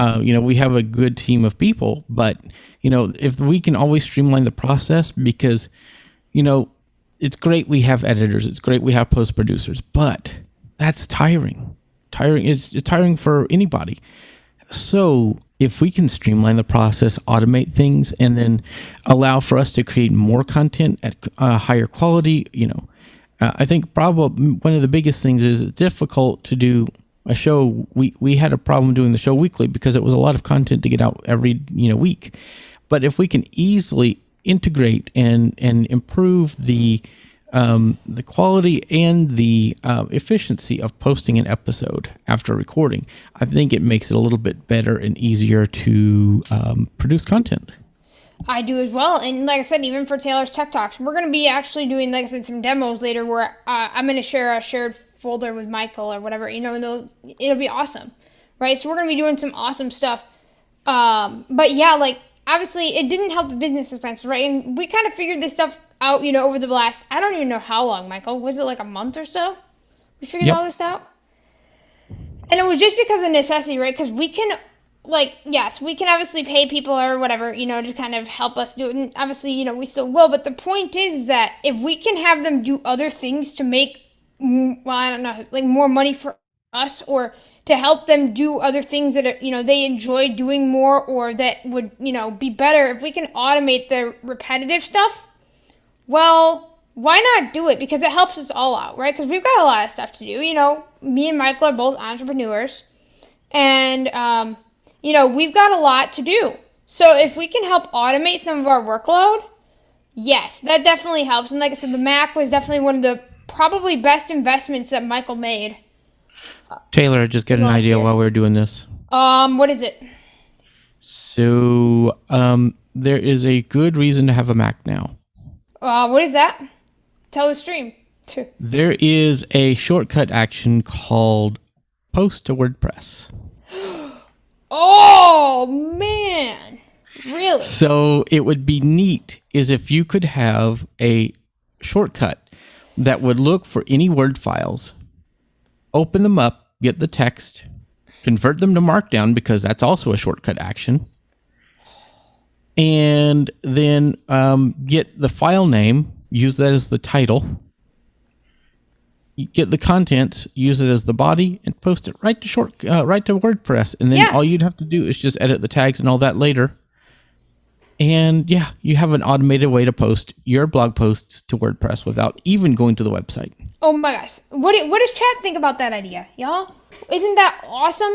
we have a good team of people, but if we can always streamline the process, because it's great we have editors, it's great we have post producers, but that's tiring. It's tiring for anybody. So if we can streamline the process, automate things, and then allow for us to create more content at higher quality, I think probably one of the biggest things is it's difficult to do a show. We had a problem doing the show weekly because it was a lot of content to get out every week. But if we can easily integrate and improve the quality and the efficiency of posting an episode after recording, I think it makes it a little bit better and easier to produce content. I do as well. And like I said, even for Taylor's Tech Talks, we're going to be actually doing, like I said, some demos later where I'm going to share a shared folder with Michael or whatever, and it'll be awesome, right? So we're going to be doing some awesome stuff. But yeah, like, obviously it didn't help the business expenses, right? And we kind of figured this stuff out, over the last, I don't even know how long, Michael. Was it like a month or so? We figured all this out? And it was just because of necessity, right? Because we can, yes, we can obviously pay people or whatever, to kind of help us do it. And obviously, we still will. But the point is that if we can have them do other things to make, I don't know, like more money for us, or to help them do other things that are, they enjoy doing more, or that would, be better. If we can automate the repetitive stuff, well, why not do it? Because it helps us all out, right? Because we've got a lot of stuff to do. Me and Michael are both entrepreneurs, and, we've got a lot to do. So if we can help automate some of our workload, yes, that definitely helps. And like I said, the Mac was definitely one of the probably best investments that Michael made. Taylor, I just got an idea while we were doing this. What is it? So, there is a good reason to have a Mac now. What is that? Tell the stream. There is a shortcut action called Post to WordPress. Oh, man. Really? So it would be neat is if you could have a shortcut that would look for any Word files, open them up, get the text, convert them to Markdown because that's also a shortcut action, and then get the file name, use that as the title, you get the contents, use it as the body, and post it right to WordPress. And then all you'd have to do is just edit the tags and all that later. And yeah, you have an automated way to post your blog posts to WordPress without even going to the website. Oh my gosh. What does chat think about that idea, y'all? Isn't that awesome?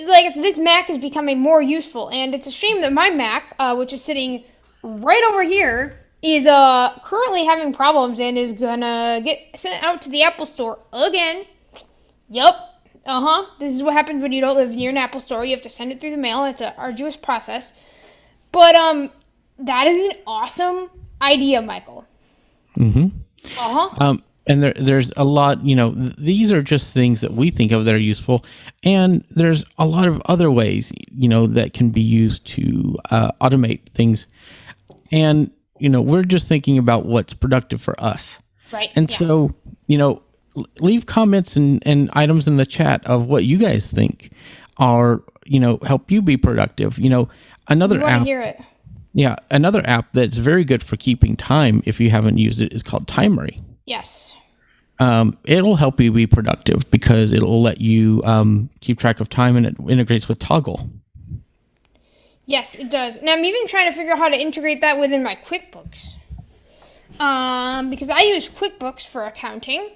Like, this Mac is becoming more useful, and it's a shame that my Mac, which is sitting right over here, is currently having problems and is gonna get sent out to the Apple Store again. Yup. This is what happens when you don't live near an Apple Store. You have to send it through the mail. It's an arduous process. But that is an awesome idea, Michael. And there's a lot, these are just things that we think of that are useful. And there's a lot of other ways, that can be used to automate things. And, we're just thinking about what's productive for us. Right. And so, leave comments and items in the chat of what you guys think are, help you be productive. Another app. Hear it. Yeah, another app that's very good for keeping time, if you haven't used it, is called Timery. Yes. It'll help you be productive because it'll let you keep track of time, and it integrates with Toggle. Yes, it does. And I'm even trying to figure out how to integrate that within my QuickBooks. Because I use QuickBooks for accounting.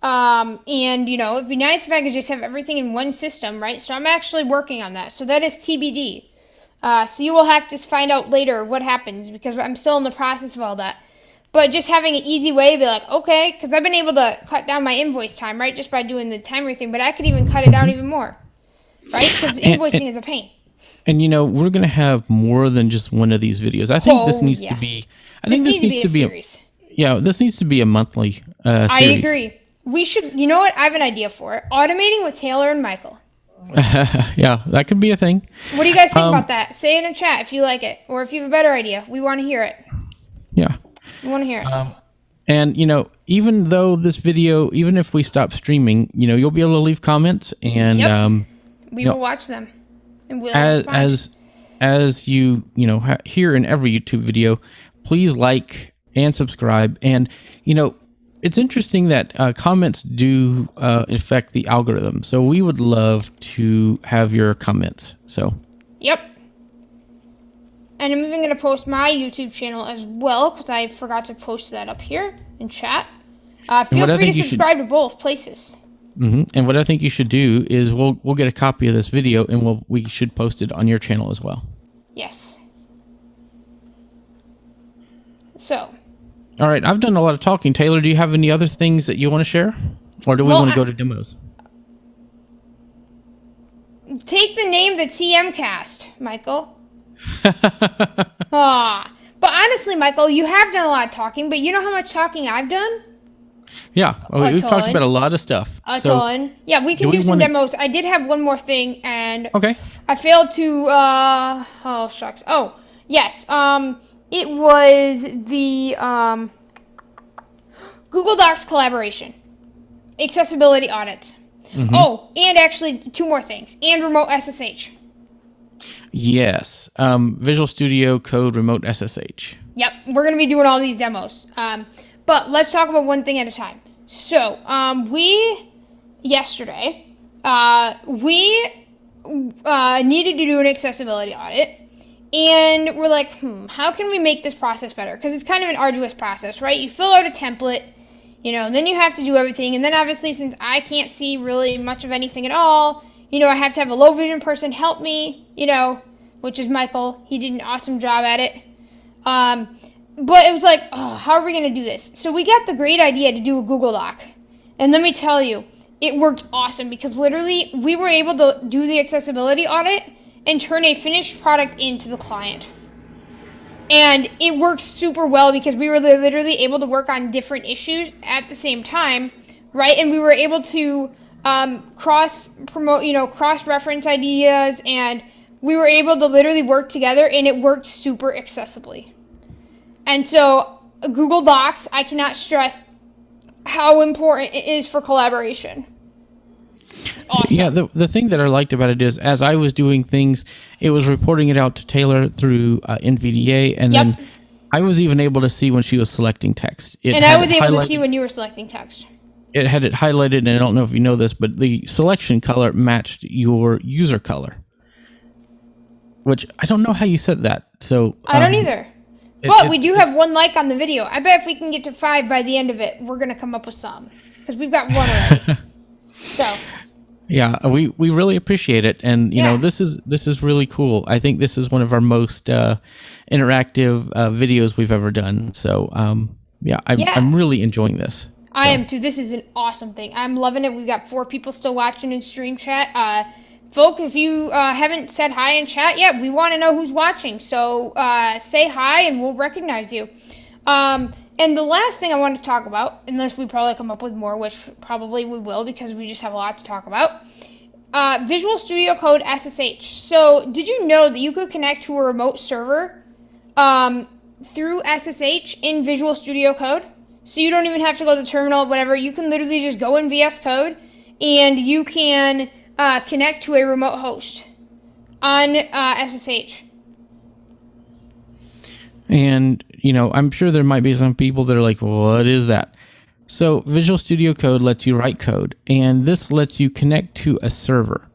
And, it'd be nice if I could just have everything in one system, right? So I'm actually working on that. So that is TBD. So you will have to find out later what happens because I'm still in the process of all that. But just having an easy way to be like, okay, because I've been able to cut down my invoice time, right? Just by doing the timer thing. But I could even cut it down even more, right? Because invoicing is a pain. And, we're going to have more than just one of these videos. I think this needs to be... this needs to be a series. This needs to be a monthly series. I agree. We should... You know what? I have an idea for it. Automating with Taylor and Michael. Yeah, that could be a thing. What do you guys think about that? Say it in the chat if you like it. Or if you have a better idea. We want to hear it. Yeah. We want to hear it. And, even though this video, even if we stop streaming, you'll be able to leave comments and... we will watch them. And we'll as you hear in every YouTube video, please like and subscribe. And, it's interesting that comments do affect the algorithm. So we would love to have your comments. So. Yep. And I'm even going to post my YouTube channel as well because I forgot to post that up here in chat. Feel free to subscribe to both places. And what I think you should do is we'll get a copy of this video and we should post it on your channel as well. Yes. So. All right, I've done a lot of talking. Taylor, do you have any other things that you want to share? Or do we want to go to demos? Take the name that's TMcast, Michael. But honestly, Michael, you have done a lot of talking, but you know how much talking I've done? Yeah, we've talked about a lot of stuff. A ton. Yeah, we can do some demos. I did have one more thing, and I failed to, oh, shucks. Oh, yes, it was the, Google Docs collaboration. Accessibility audits. Oh, and actually, two more things. And remote SSH. Yes, Visual Studio Code Remote SSH. Yep, we're going to be doing all these demos. But let's talk about one thing at a time. So, yesterday, we needed to do an accessibility audit. And we're like, how can we make this process better? Because it's kind of an arduous process, right? You fill out a template, then you have to do everything. And then obviously, since I can't see really much of anything at all, I have to have a low vision person help me, which is Michael. He did an awesome job at it. But it was like, how are we going to do this? So we got the great idea to do a Google Doc. And let me tell you, it worked awesome because literally we were able to do the accessibility audit and turn a finished product into the client. And it worked super well because we were literally able to work on different issues at the same time, right? And we were able to cross-promote, cross-reference ideas, and we were able to literally work together, and it worked super accessibly. And so Google Docs, I cannot stress how important it is for collaboration. awesome. Yeah, the thing that I liked about it is, as I was doing things, it was reporting it out to Taylor through NVDA, and Yep. then I was even able to see when she was selecting text. It And had I was it able to highlighted. see when you were selecting text. It had it highlighted, and I don't know if you know this, but the selection color matched your user color, which I don't know how you set that. So I don't either. it- But it- we do have 1 like on the video. I bet if we can get to 5 by the end of it, we're going to come up with some. Because we've got 1 already. So, Yeah, we really appreciate it, and you know Yeah. this is really cool. I think this is one of our most interactive videos we've ever done. So yeah, I'm really enjoying this. I am too. This is an awesome thing. I'm loving it. We've got 4 people still watching in stream chat. Folks, if you haven't said hi in chat yet, we want to know who's watching. So say hi and we'll recognize you. And the last thing I want to talk about, unless we probably come up with more, which probably we will because we just have a lot to talk about, Visual Studio Code SSH. So did you know that you could connect to a remote server through SSH in Visual Studio Code? So you don't even have to go to the terminal, whatever. You can literally just go in VS Code and you can connect to a remote host on SSH. And you know, I'm sure there might be some people that are like, "What is that?" So Visual Studio Code lets you write code, and this lets you connect to a server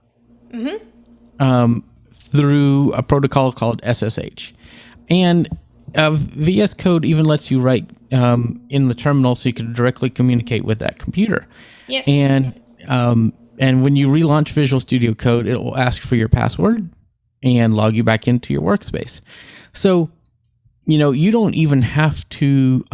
through a protocol called SSH. And VS Code even lets you write in the terminal, so you can directly communicate with that computer. Yes. And when you relaunch Visual Studio Code, it will ask for your password and log you back into your workspace. So, you know, you don't even have to,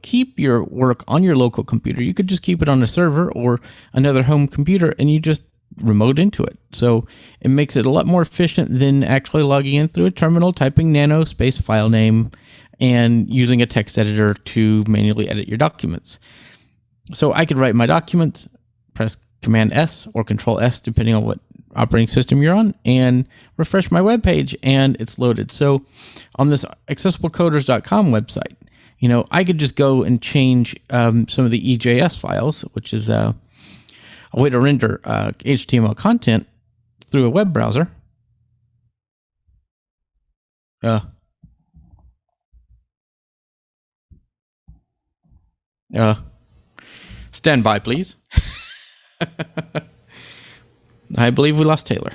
keep your work on your local computer. You could just keep it on a server or another home computer, and you just remote into it. So it makes it a lot more efficient than actually logging in through a terminal, typing nano space file name, and using a text editor to manually edit your documents. So I could write my document, press Command S or Control S, depending on what operating system you're on, and refresh my web page, and it's loaded. So on this accessiblecoders.com website, you know, I could just go and change some of the EJS files, which is a way to render HTML content through a web browser. Stand by, please. I believe we lost Taylor.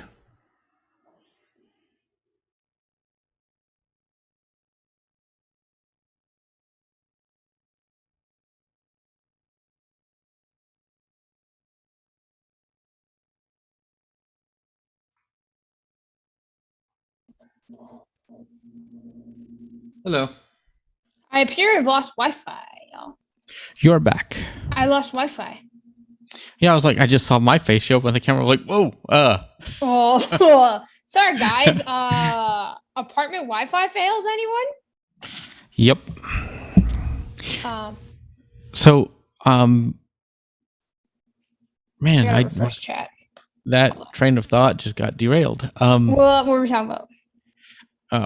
Hello. I appear to have lost Wi-Fi. You're back. I lost Wi-Fi. Yeah, I was like, I just saw my face show up on the camera. Like, whoa. Oh, sorry guys. Apartment Wi-Fi fails, anyone? Yep. Um, So, I man, gotta refresh chat. that train of thought just got derailed. What were we talking about?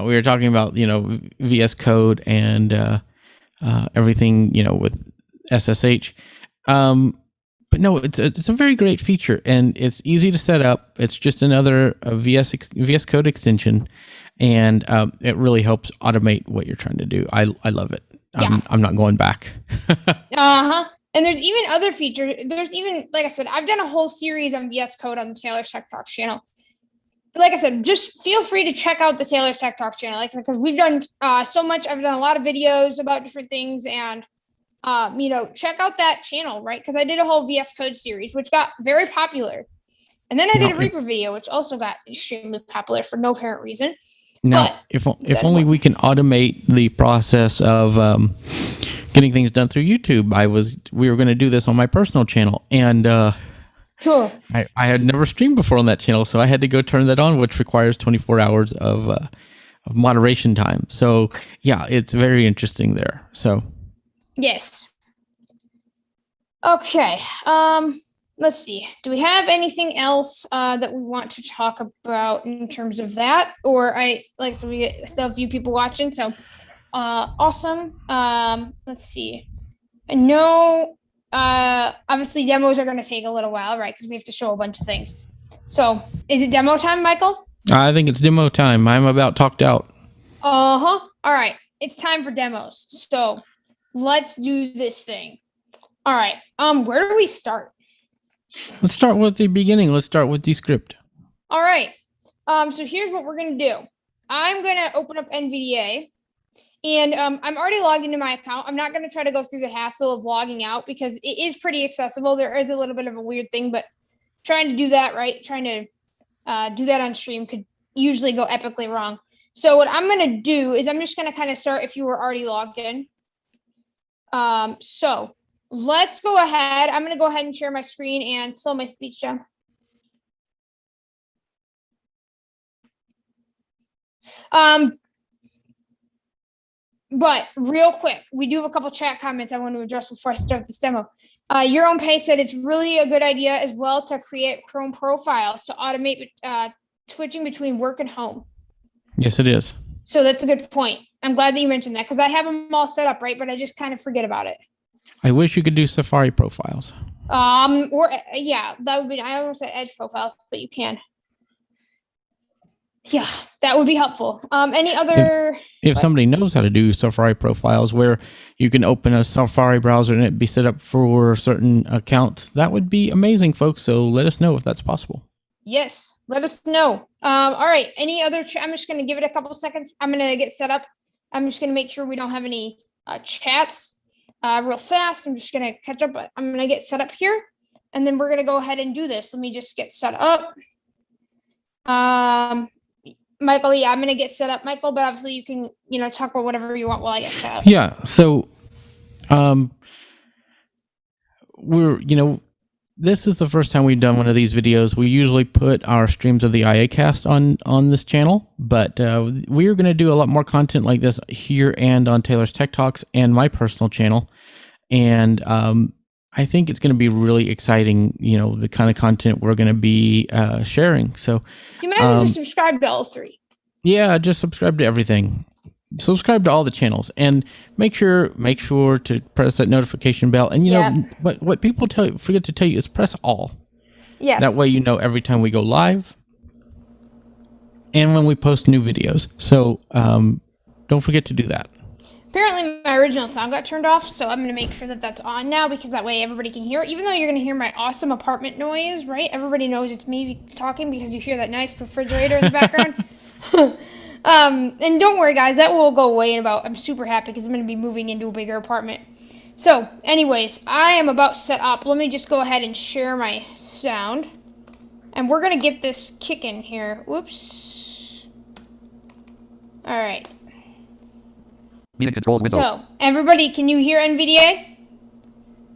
We were talking about, you know, VS Code and everything, you know, with SSH. But no, it's a very great feature, and it's easy to set up. It's just another VS Code extension, and it really helps automate what you're trying to do. I love it. Yeah. I'm not going back. And there's even other features. There's even, like I said, I've done a whole series on VS Code on the Taylor's Tech Talks channel. Like I said, just feel free to check out the Taylor's Tech Talks channel, like, because we've done so much. I've done a lot of videos about different things, and check out that channel, right? Because I did a whole VS Code series, which got very popular, and then I did a Reaper video, which also got extremely popular for no apparent reason. Now, if only we can automate the process of getting things done through YouTube. We were going to do this on my personal channel, and Cool. I had never streamed before on that channel, so I had to go turn that on, which requires 24 hours of moderation time. So yeah, it's very interesting there. So Yes. Okay. Let's see. Do we have anything else that we want to talk about in terms of that? Or so we still have a few people watching. So awesome. Let's see. I know obviously demos are going to take a little while, right? Because we have to show a bunch of things. So, is it demo time, Michael? I think it's demo time. I'm about talked out. Uh-huh. All right. It's time for demos. So, let's do this thing. All right. Where do we start? Let's start with the beginning. Let's start with Descript. All right. So here's what we're going to do. I'm going to open up NVDA. And I'm already logged into my account. I'm not going to try to go through the hassle of logging out because it is pretty accessible. There is a little bit of a weird thing, but trying to do that, right? Trying to do that on stream could usually go epically wrong. So what I'm going to do is I'm just going to kind of start if you were already logged in. So let's go ahead. I'm going to go ahead and share my screen and slow my speech down. But real quick, we do have a couple chat comments I want to address before I start this demo. Your own pay said it's really a good idea as well to create Chrome profiles to automate switching between work and home. Yes, it is. So that's a good point. I'm glad that you mentioned that because I have them all set up, right? But I just kind of forget about it. I wish you could do Safari profiles. Yeah, that would be. I almost said Edge profiles, but you can. Yeah, that would be helpful. Any other? If somebody knows how to do Safari profiles where you can open a Safari browser and it be set up for certain accounts, that would be amazing, folks. So let us know if that's possible. Yes, let us know. All right. Any other? I'm just going to give it a couple seconds. I'm going to get set up. I'm just going to make sure we don't have any chats real fast. I'm just going to catch up. I'm going to get set up here, and then we're going to go ahead and do this. Let me just get set up. Michael, yeah, I'm going to get set up, Michael, but obviously you can, talk about whatever you want while I get set up. Yeah. So, this is the first time we've done one of these videos. We usually put our streams of the IAcast on this channel, but we are going to do a lot more content like this here and on Taylor's Tech Talks and my personal channel. And I think it's going to be really exciting, the kind of content we're going to be sharing. So you might as well just subscribe to all three. Yeah, just subscribe to everything. Subscribe to all the channels and make sure to press that notification bell. And know what people forget to tell you is press all. Yes. That way every time we go live and when we post new videos. So don't forget to do that. Apparently my original sound got turned off, so I'm going to make sure that that's on now because that way everybody can hear it. Even though you're going to hear my awesome apartment noise, right? Everybody knows it's me talking because you hear that nice refrigerator in the background. And don't worry, guys, that will go away in about. I'm super happy because I'm going to be moving into a bigger apartment. So, anyways, I am about set up. Let me just go ahead and share my sound. And we're going to get this kicking here. Whoops. All right. Meeting controls window. So, everybody, can you hear NVDA?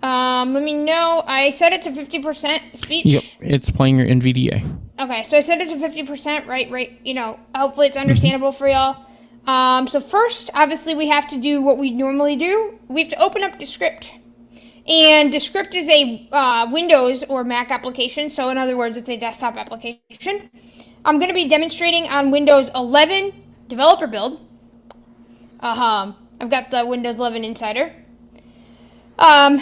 Let me know. I set it to 50% speech. Yep, it's playing your NVDA. Okay, so I set it to 50%, right? Hopefully it's understandable for y'all. So first, obviously, we have to do what we normally do. We have to open up Descript. And Descript is a Windows or Mac application. So in other words, it's a desktop application. I'm going to be demonstrating on Windows 11 developer build. I've got the Windows 11 Insider. And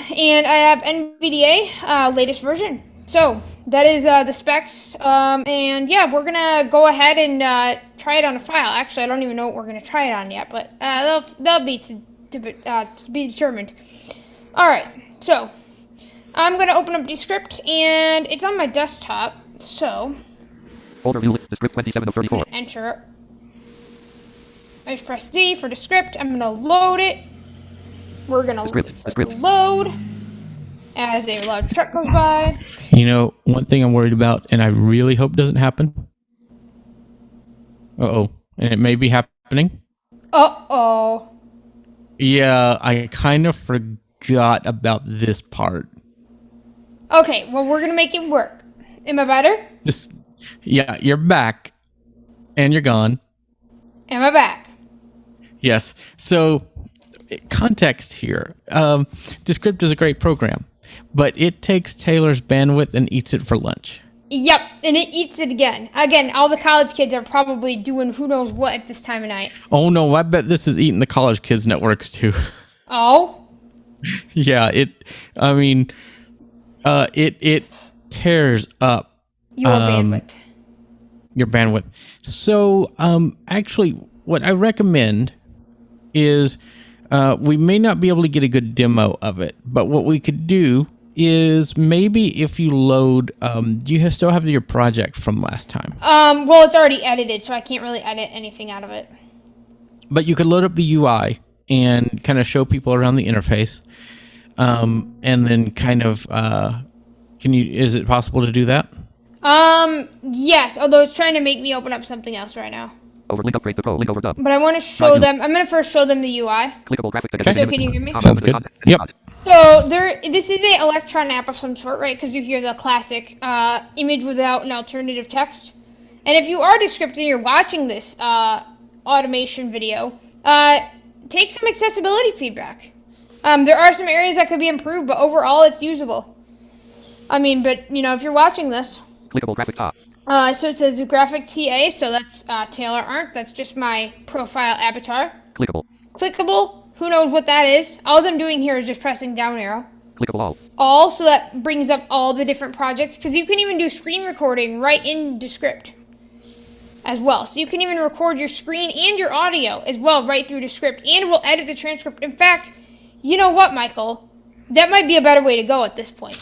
I have NVDA latest version. So that is the specs. And yeah, we're gonna go ahead and try it on a file. Actually, I don't even know what we're gonna try it on yet, but that'll be to be determined. All right, so I'm gonna open up Descript, and it's on my desktop. So Folder view list, Descript 27 of 34. Enter. I just press D for Descript. I'm gonna load it. We're gonna load as a large truck goes by. One thing I'm worried about, and I really hope doesn't happen. And it may be happening. Yeah, I kind of forgot about this part. Okay, well, we're gonna make it work. Am I better? Yeah, you're back, and you're gone. Am I back? Yes. So, context here. Descript is a great program, but it takes Taylor's bandwidth and eats it for lunch. Yep, and it eats it again. Again, all the college kids are probably doing who knows what at this time of night. Oh no, I bet this is eating the college kids' networks too. Oh? Yeah, I mean, it tears up Your bandwidth. your bandwidth. So, actually, what I recommend is we may not be able to get a good demo of it, but what we could do is maybe if you load, do you still have your project from last time? Well, it's already edited, so I can't really edit anything out of it. But you could load up the UI and kind of show people around the interface, and then kind of, is it possible to do that? Yes, although it's trying to make me open up something else right now. Over link upgrade to pro. Link over dub. But I want to show them, I'm going to first show them the UI. Clickable graphic text. Okay. So can you hear me? Sounds good. Yep. So this is an Electron app of some sort, right? Because you hear the classic image without an alternative text. And if you are Descript and you're watching this automation video, take some accessibility feedback. There are some areas that could be improved, but overall it's usable. I mean, but if you're watching this, Clickable graphic top. so it says graphic TA, so that's Taylor Arndt. That's just my profile avatar. Clickable. Clickable, who knows what that is? All I'm doing here is just pressing down arrow. Clickable all. All, so that brings up all the different projects, because you can even do screen recording right in Descript as well. So you can even record your screen and your audio as well right through Descript, and we'll edit the transcript. In fact, you know what, Michael? That might be a better way to go at this point.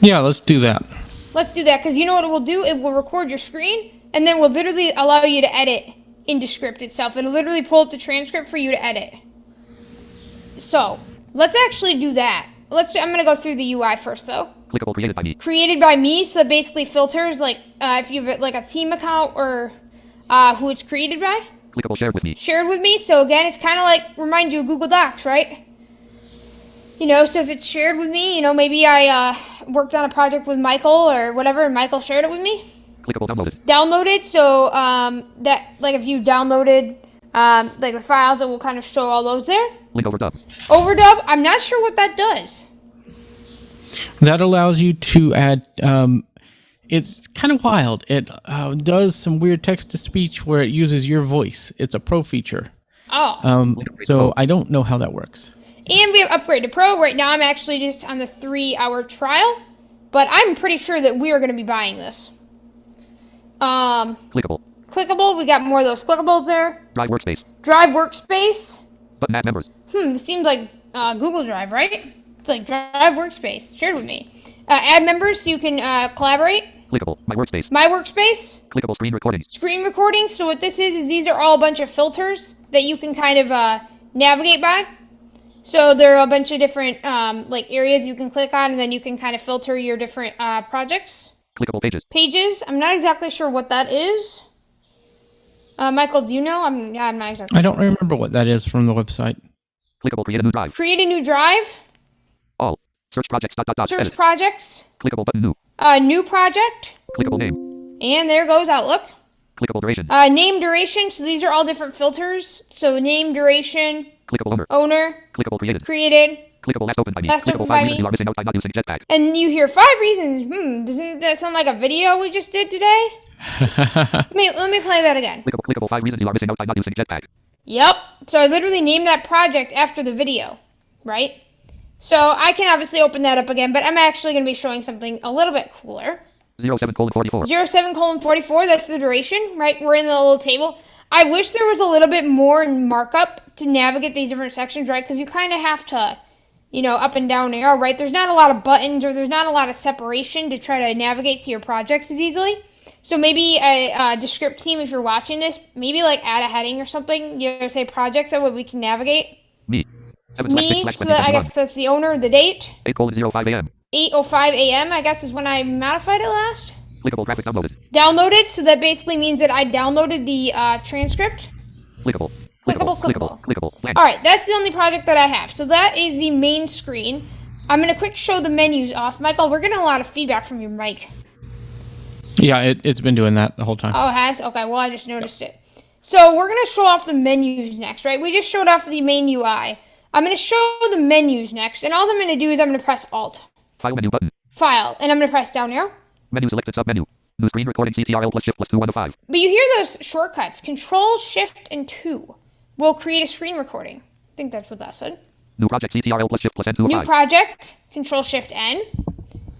Yeah, let's do that. Let's do that, because you know what it will do? It will record your screen, and then will literally allow you to edit in Descript itself. It'll literally pull up the transcript for you to edit. So, let's actually do that. I'm going to go through the UI first, though. Clickable created by me. Created by me, so that basically filters, like, if you have, like, a team account or who it's created by. Clickable shared with me. Shared with me, so again, it's kind of like, remind you of Google Docs, right? So if it's shared with me, maybe I worked on a project with Michael or whatever, and Michael shared it with me. Clickable downloaded. Downloaded, so that, like, if you downloaded, like, the files, it will kind of show all those there. Link over dub. Overdub, I'm not sure what that does. That allows you to add, it's kind of wild. It does some weird text-to-speech where it uses your voice. It's a pro feature. Oh. So I don't know how that works. And we have Upgrade to Pro. Right now I'm actually just on the 3-hour trial, but I'm pretty sure that we are going to be buying this. Clickable. Clickable, we got more of those clickables there. Drive workspace. Drive Workspace. Button add members. This seems like Google Drive, right? It's like Drive Workspace, shared with me. Add members so you can collaborate. Clickable. My workspace. My Workspace. Clickable screen recordings. Screen recording. So what this is these are all a bunch of filters that you can kind of navigate by. So there are a bunch of different like areas you can click on, and then you can kind of filter your different projects. Clickable pages. Pages. I'm not exactly sure what that is. Michael, do you know? I'm not exactly I don't remember what that is from the website. Clickable create a new drive. Create a new drive. All. Search projects. Search Edit. projects. Clickable button new. New project. Clickable name. And there goes Outlook. Clickable duration. Name, duration. So these are all different filters. So name, duration. Clickable owner. Owner. Clickable created. Created. Clickable last opened by me. Last Clickable opened by 5 reasons me. you are missing out by not using Jetpack. And you hear 5 reasons. Doesn't that sound like a video we just did today? Let me play that again. Clickable 5 reasons you are missing out by not using Jetpack. Yep. So I literally named that project after the video, right? So I can obviously open that up again, but I'm actually going to be showing something a little bit cooler. 07:44. 07:44, that's the duration, right? We're in the little table. I wish there was a little bit more markup to navigate these different sections, right? Because you kind of have to, up and down arrow, right? There's not a lot of buttons or there's not a lot of separation to try to navigate to your projects as easily. So maybe a Descript team, if you're watching this, maybe like add a heading or something, say projects, that way we can navigate. Me. Me, so that I guess that's the owner, the date. 8:05 a.m. 8:05 a.m., I guess, is when I modified it last. Clickable graphic downloaded. Downloaded, so that basically means that I downloaded the transcript. Clickable. Clickable. All right, that's the only project that I have. So that is the main screen. I'm going to quick show the menus off. Michael, we're getting a lot of feedback from your mic. Yeah, it's been doing that the whole time. Oh, it has? Okay, well, I just noticed it. So we're going to show off the menus next, right? We just showed off the main UI. I'm going to show the menus next, and all I'm going to do is I'm going to press Alt. File menu button. File, and I'm going to press down arrow. Menu selected submenu. New screen recording CTRL plus shift plus 2 1 of 5. But you hear those shortcuts. Control, Shift, and 2 will create a screen recording. I think that's what that said. New project CTRL plus shift plus N25. New project, Control Shift N.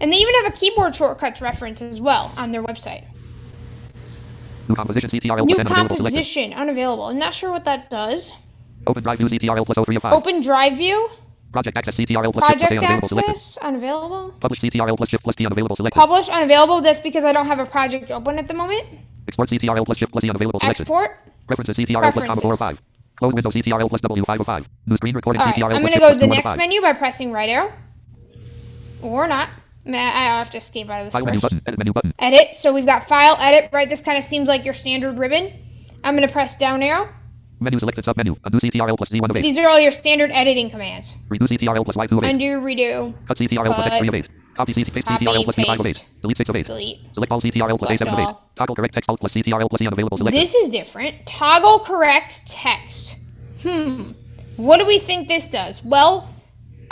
And they even have a keyboard shortcuts reference as well on their website. New composition CTRL New plus N unavailable selected. composition, unavailable. I'm not sure what that does. Open drive view CTRL plus 03 of 5. Open drive view, Project access CTRL plus shift plus A project unavailable selected. access, unavailable. Publish CTRL plus shift plus P unavailable selected. Publish, unavailable. That's because I don't have a project open at the moment. Export CTRL plus shift plus E unavailable selected. Export. Preferences CTRL plus comma 4 of 5. Close window CTRL plus W5 of 5. New screen recording All right, CTRL I'm plus going to shift go plus to the 2 of next 5. menu by pressing right arrow. Or not. I have to escape out of this File menu first. button. Edit menu button. Edit. So we've got file, edit, right? This kind of seems like your standard ribbon. I'm going to press down arrow. Menu selected submenu. Undo CTRL plus Z1 of 8. These are all your standard editing commands. Redo CTRL plus Y2 of 8. Undo, redo, Cut CTRL plus X3 of 8. Copy paste Copy, CTRL plus B5 of 8. paste. Delete 6 of 8. delete. Select all CTRL plus Select A7 of 8. all. Toggle correct text alt plus CTRL plus E unavailable selected. This is different. Toggle correct text. What do we think this does? Well,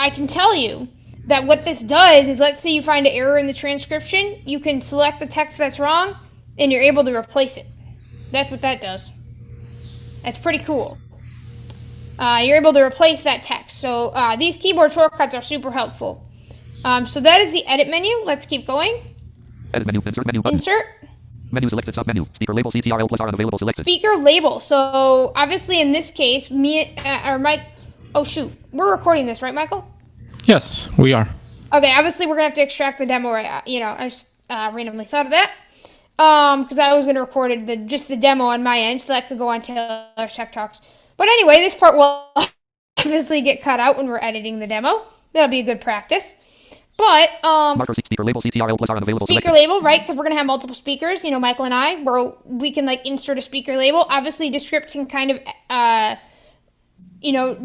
I can tell you that what this does is, let's say you find an error in the transcription, you can select the text that's wrong, and you're able to replace it. That's what that does. That's pretty cool. You're able to replace that text. So these keyboard shortcuts are super helpful. So that is the edit menu. Let's keep going. Edit menu. Insert menu button. Insert. Menu selected submenu. Speaker label CTRL plus R unavailable selected. Speaker label. So obviously in this case, me or Mike. Oh shoot, we're recording this, right, Michael? Yes, we are. Okay, obviously we're gonna have to extract the demo. Right? I just randomly thought of that because I was gonna record just the demo on my end, so that could go on Taylor's Tech Talks. But anyway, this part will obviously get cut out when we're editing the demo. That'll be a good practice. But Marker speaker label CTRL plus R unavailable speaker selected. label, right? Because we're gonna have multiple speakers. You know, Michael and I, where we can like insert a speaker label. Obviously, Descript can kind of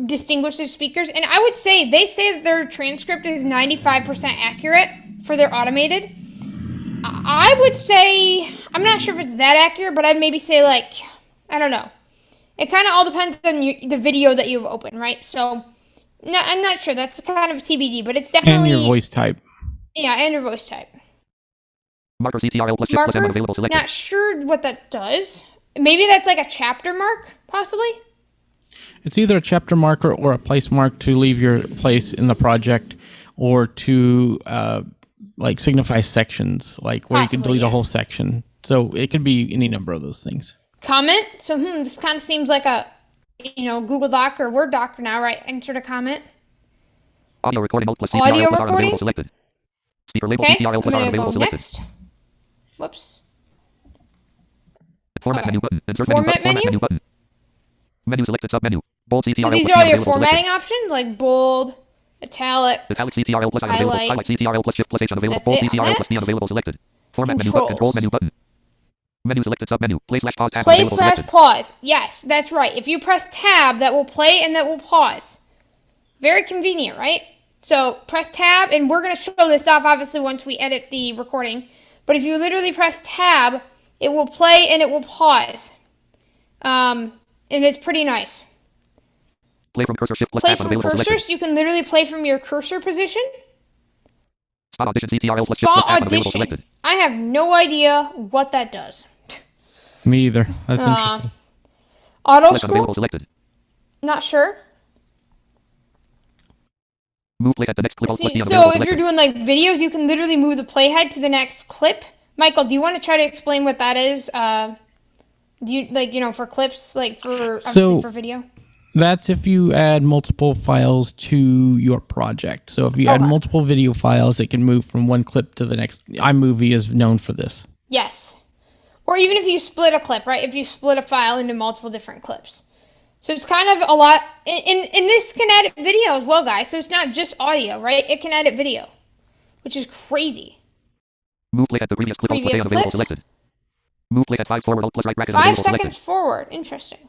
distinguish the speakers. And I would say they say that their transcript is 95% accurate for their automated. I would say, I'm not sure if it's that accurate, but I'd maybe say like, I don't know. It kind of all depends on the video that you've opened, right? So, no, I'm not sure. That's kind of TBD, but it's definitely... And your voice type. Yeah, and your voice type. Marker CTRL plus shift plus M unavailable selected. Not sure what that does. Maybe that's like a chapter mark, possibly? It's either a chapter marker or a place mark to leave your place in the project, or to signify sections, like where you can Possibly, delete yeah. a whole section. So it could be any number of those things. Comment. So, this kind of seems like a, Google Doc or Word doc now, right? Insert a comment. Audio recording alt plus Audio CTRL plus R recording? unavailable selected. Speaker label Okay, CTRL I'm plus R gonna unavailable go selected. next. Whoops. Format Okay. menu button. Insert Format menu. Format menu? menu button. Menu selected submenu. Bold CTRL So plus these P are all your unavailable formatting selected. options, like bold, italic, Italic CTRL plus I unavailable. Highlight. Highlight CTRL plus shift plus H unavailable. That's Bold it on CTRL plus that. P unavailable selected. Format menu button. Control Controls. menu button. Menu selected submenu. Play/pause tab play unavailable slash selected. pause. Yes, that's right. If you press tab, that will play and that will pause. Very convenient, right? So press tab, and we're going to show this off obviously once we edit the recording. But if you literally press tab, it will play and it will pause. And it's pretty nice. Play from cursor shift plus Play tab from unavailable cursor, selected. so you can literally play from your cursor position. Spot audition CTRL plus shift plus Spot tab unavailable audition. selected. I have no idea what that does. Me either. That's interesting. Auto Select school? unavailable selected. Not sure. Move play at the next clip. Alt plus See, P so unavailable if you're selected. doing like videos, you can literally move the playhead to the next clip. Michael, do you want to try to explain what that is? Do you for clips, like for obviously for video? That's if you add multiple files to your project. So if you add Okay. multiple video files, it can move from one clip to the next. iMovie is known for this. Yes. Or even if you split a clip, right? If you split a file into multiple different clips. So it's kind of a lot, and this can edit video as well, guys. So it's not just audio, right? It can edit video, which is crazy. Move play at the previous clip. Alt plus A Previous unavailable clip? selected. Move play at 5 forward. Alt plus right bracket 5 unavailable seconds selected. forward. Interesting.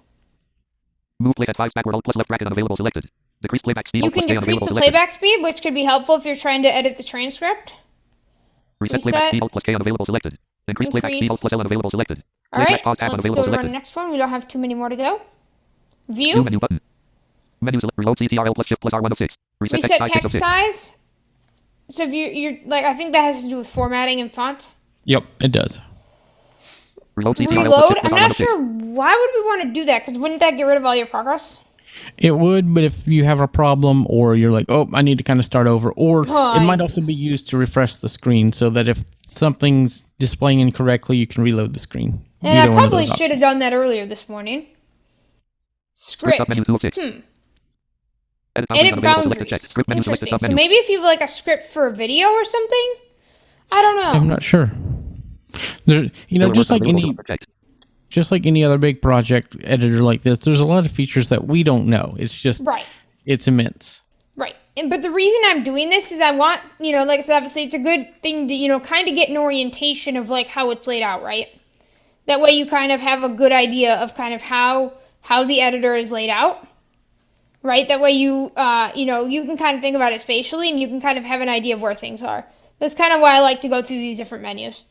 Move play at 5 backward. Alt plus left bracket unavailable selected. Decrease playback speed. You Alt plus can K decrease unavailable the selected. playback speed, which could be helpful if you're trying to edit the transcript. Reset playback Reset. speed. Alt plus K unavailable selected. Increase playback speed. Alt plus L unavailable selected. All right, Pause tab let's unavailable go to our selected. next one. We don't have too many more to go. New View. menu button. Menu select. Reload CTRL plus shift plus R1 of 6. Reset Reset text size 6 of text 6. size. So if you're like, I think that has to do with formatting and font. Yep, it does. Reload CTRL plus Reload. shift I'm plus R1 not of 6. sure why would we want to do that, because wouldn't that get rid of all your progress? It would, but if you have a problem or you're like, oh, I need to kind of start over, or it might also be used to refresh the screen so that if something's displaying incorrectly, you can reload the screen. And Either I one of probably those should have done that earlier this morning. Script Script. submenu tool 6. Edit Edit unavailable. Selected check. boundaries. Script menu selected Interesting. So submenu. maybe if you've like a script for a video or something, I don't know. I'm not sure. There, just like any other big project editor like this, there's a lot of features that we don't know. It's just Right. it's immense. Right. But the reason I'm doing this is I want, like I said, obviously it's a good thing to, kind of get an orientation of like how it's laid out, right? That way you kind of have a good idea of kind of how the editor is laid out, right? That way you can kind of think about it spatially and you can kind of have an idea of where things are. That's kind of why I like to go through these different menus.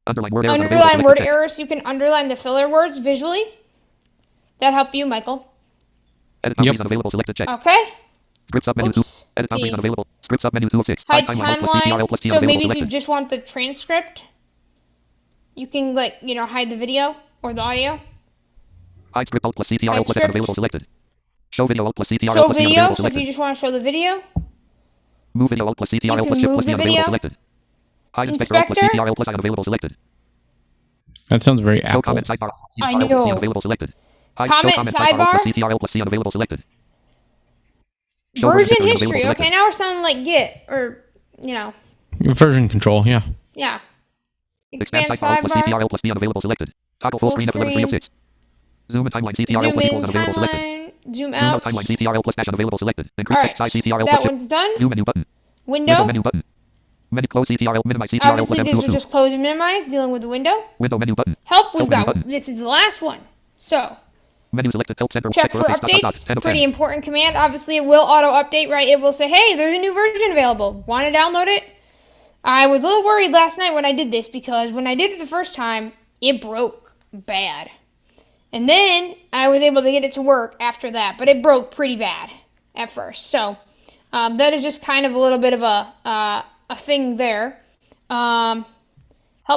Underline word errors. Underline unavailable. word Selected check. errors, you can underline the filler words visually. That help you, Michael? Edit boundaries unavailable. Selected check. Okay. Script submenu 2. Oops. Edit boundaries Me. unavailable. Script submenu tool 6. Hide Timeline plus CTRL plus timeline. T So unavailable. maybe if you Selected. just want the transcript, you can hide the video or the audio. Hide script alt plus Hide CTRL plus F script. unavailable. Selected. Show video alt plus CTRL Show plus T video. unavailable. So if you Selected. just want to show the video, Move video alt plus CTRL can plus Shift move plus T the unavailable. video. Selected. Hide inspector alt plus Inspector. CTRL plus I unavailable. Selected. That sounds very Show Apple. comment sidebar. I CTRL plus C know. unavailable. Selected. Hide Comment show comment sidebar alt plus sidebar. CTRL plus C unavailable. Selected. Show Version history history. unavailable. Okay, now we're sounding like Git or Version control, yeah. yeah. Expand Expand sidebar alt plus sidebar. CTRL plus D unavailable. Selected. Toggle full Full screen up to 3 of screen. 6. Zoom in timeline CTRL Zoom plus in equals unavailable. Selected. timeline. Zoom Zoom out. out timeline CTRL plus dash unavailable. Selected. Increase All text size right. CTRL plus That shift. one's done. View menu button. Window. Menu button. Menu close CTRL minimize CTRL plus Obviously, these M2. are just close and minimize, dealing with the window. Window menu button. Help. We've Help menu got. button. This is the last one. So. Menu selected. Help center. Check for updates. Pretty important command. Obviously, it will auto update, right? It will say, hey, there's a new version available. Want to download it? I was a little worried last night when I did this because when I did it the first time, it broke bad. And then I was able to get it to work after that, but it broke pretty bad at first. So that is just kind of a little bit of a thing there. Help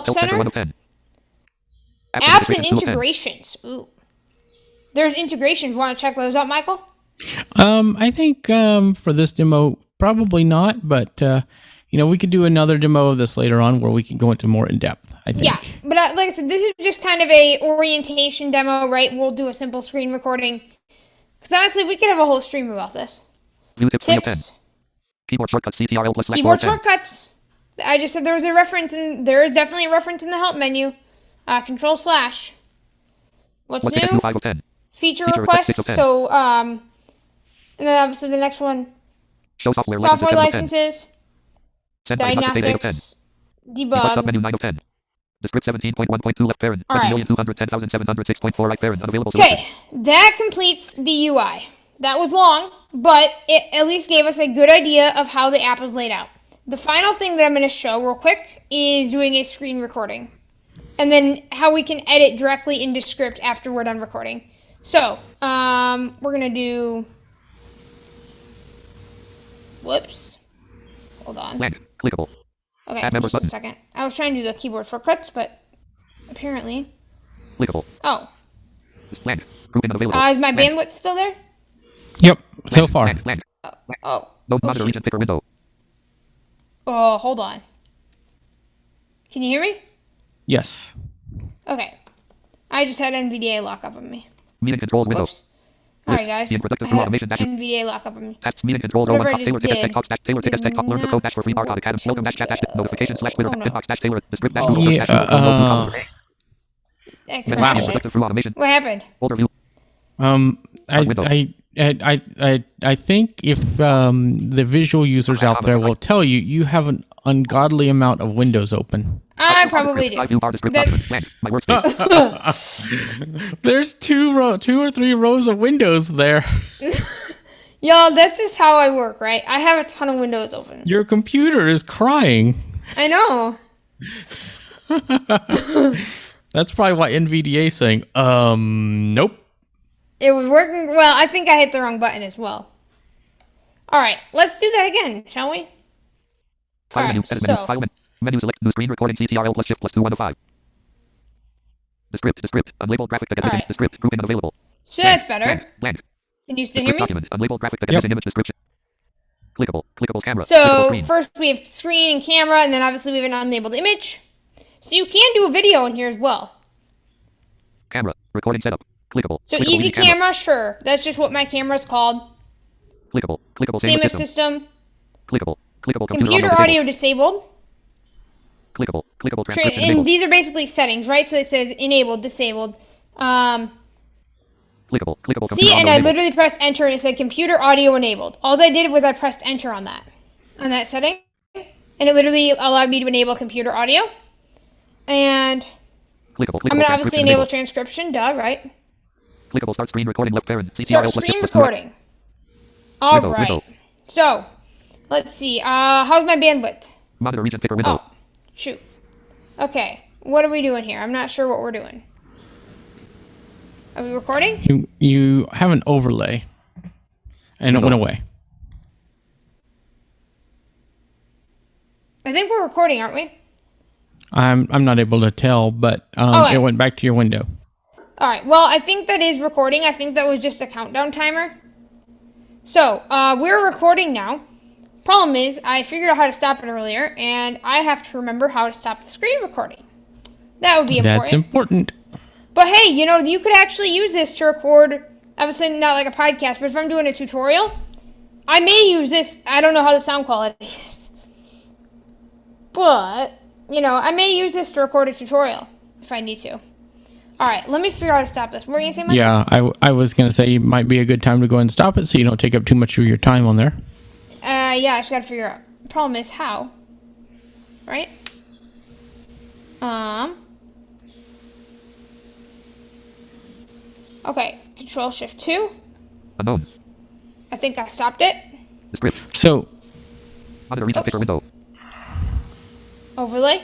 Center. 1 of 10. Apps and integrations. Ooh. There's integrations. Want to check those out, Michael? I think for this demo, probably not, but we could do another demo of this later on where we can go into more in depth, I think. Yeah, but like I said, this is just kind of a orientation demo, right? We'll do a simple screen recording. Because honestly, we could have a whole stream about this. View tips 3 of 10. Tips, Keyboard shortcuts CTRL plus select 4 keyboard of 10. shortcuts. I just said there was a reference, and there is definitely a reference in the help menu. Control slash. What's What tickets new? 5 of 10. Feature Feature request 6 requests. of 10. So, and then obviously the next one, Show software software licenses 7 of 10. licenses, Send diagnostic data 8 of 10. diagnostics, Debug debug. submenu 9 of 10. The script 17.1.2 left parent. All right. 20,210,706.4 right parent. Unavailable. Okay, that completes the UI. That was long, but it at least gave us a good idea of how the app is laid out. The final thing that I'm going to show real quick is doing a screen recording. And then how we can edit directly into script after we're done recording. So, we're going to do... Whoops. Hold on. Blank. Clickable. Okay, Add members just a button. second. I was trying to do the keyboard shortcuts, but apparently... Clickable. Oh. Blank. Grouping unavailable. Is my Blank. bandwidth still there? Yep, so Blank. far. Blank. Blank. Oh. Node Oh, monitor shoot. region picker window. Oh, hold on. Can you hear me? Yes. Okay. I just had NVDA lock up on me. Meeting controls window. Whoops. Alright, guys. Being productive I through had automation dash. NVDA lock up on me. Tasks meeting controls row Whatever 1 I Taylor just tickets did tech talks dash Taylor tickets tech talk learn the code dash for free bar code academy welcome dash chat dash notifications slash Twitter Oh, no. inbox dash Taylor the script dash Oh. Google search Yeah, dash Google That Being crashed. productive through automation. What happened? Overview. I think if the visual users out there will tell you, you have an ungodly amount of windows open. I probably do. Side view bar the script That's- document. Blank. My workspace. There's two or three rows of windows there. Y'all, that's just how I work, right? I have a ton of windows open. Your computer is crying. I know. That's probably why NVDA is saying, nope. It was working. Well, I think I hit the wrong button as well. Alright, let's do that again, shall we? File menu. Alright, Edit menu. so... File menu. Menu select new screen recording CTRL plus shift plus 2 1 of 5. The script. Unlabeled graphic ticket. Alright. The script. Grouping unavailable. So that's better. Blank. Can you still hear me? Document. Unlabeled graphic that Yep. contains an image description. Clickable. Clickable camera. Clickable So screen. first we have screen and camera, and then obviously we have an unlabeled image. So you can do a video in here as well. Camera. Recording setup. Clickable. So Clickable easy camera, sure. That's just what my camera's called. Clickable. Clickable Same as system. system. Clickable. Clickable Computer audio disabled. Clickable. Clickable transcription And enabled. these are basically settings, right? So it says enabled, disabled. Clickable. Clickable See, computer and audio I enabled. literally pressed enter and it said computer audio enabled. All I did was I pressed enter on that setting. And it literally allowed me to enable computer audio. And Clickable. I'm going to obviously transcription enable enabled. transcription, duh, right? Clickable start screen recording left parent. CCRL Start plus screen plus recording. All Window, right. window. So, let's see. How's my bandwidth? Monitor region picker window. Oh, shoot. Okay. What are we doing here? I'm not sure what we're doing. Are we recording? You have an overlay, and it went away. I think we're recording, aren't we? I'm not able to tell, but right. it went back to your window. All right. Well, I think that is recording. I think that was just a countdown timer. So, we're recording now. Problem is, I figured out how to stop it earlier, and I have to remember how to stop the screen recording. That would be important. That's important. But hey, you know, you could actually use this to record, obviously not like a podcast, but if I'm doing a tutorial, I may use this. I don't know how the sound quality is. But, you know, I may use this to record a tutorial if I need to. All right, let me figure out how to stop this. What were you going to say, Mike? Yeah, I was going to say it might be a good time to go and stop it so you don't take up too much of your time on there. Yeah, I just got to figure out. The problem is how. Right? Okay, Control Shift 2. Unknown. I think I stopped it. Script. So, Monitor region picker window. Overlay.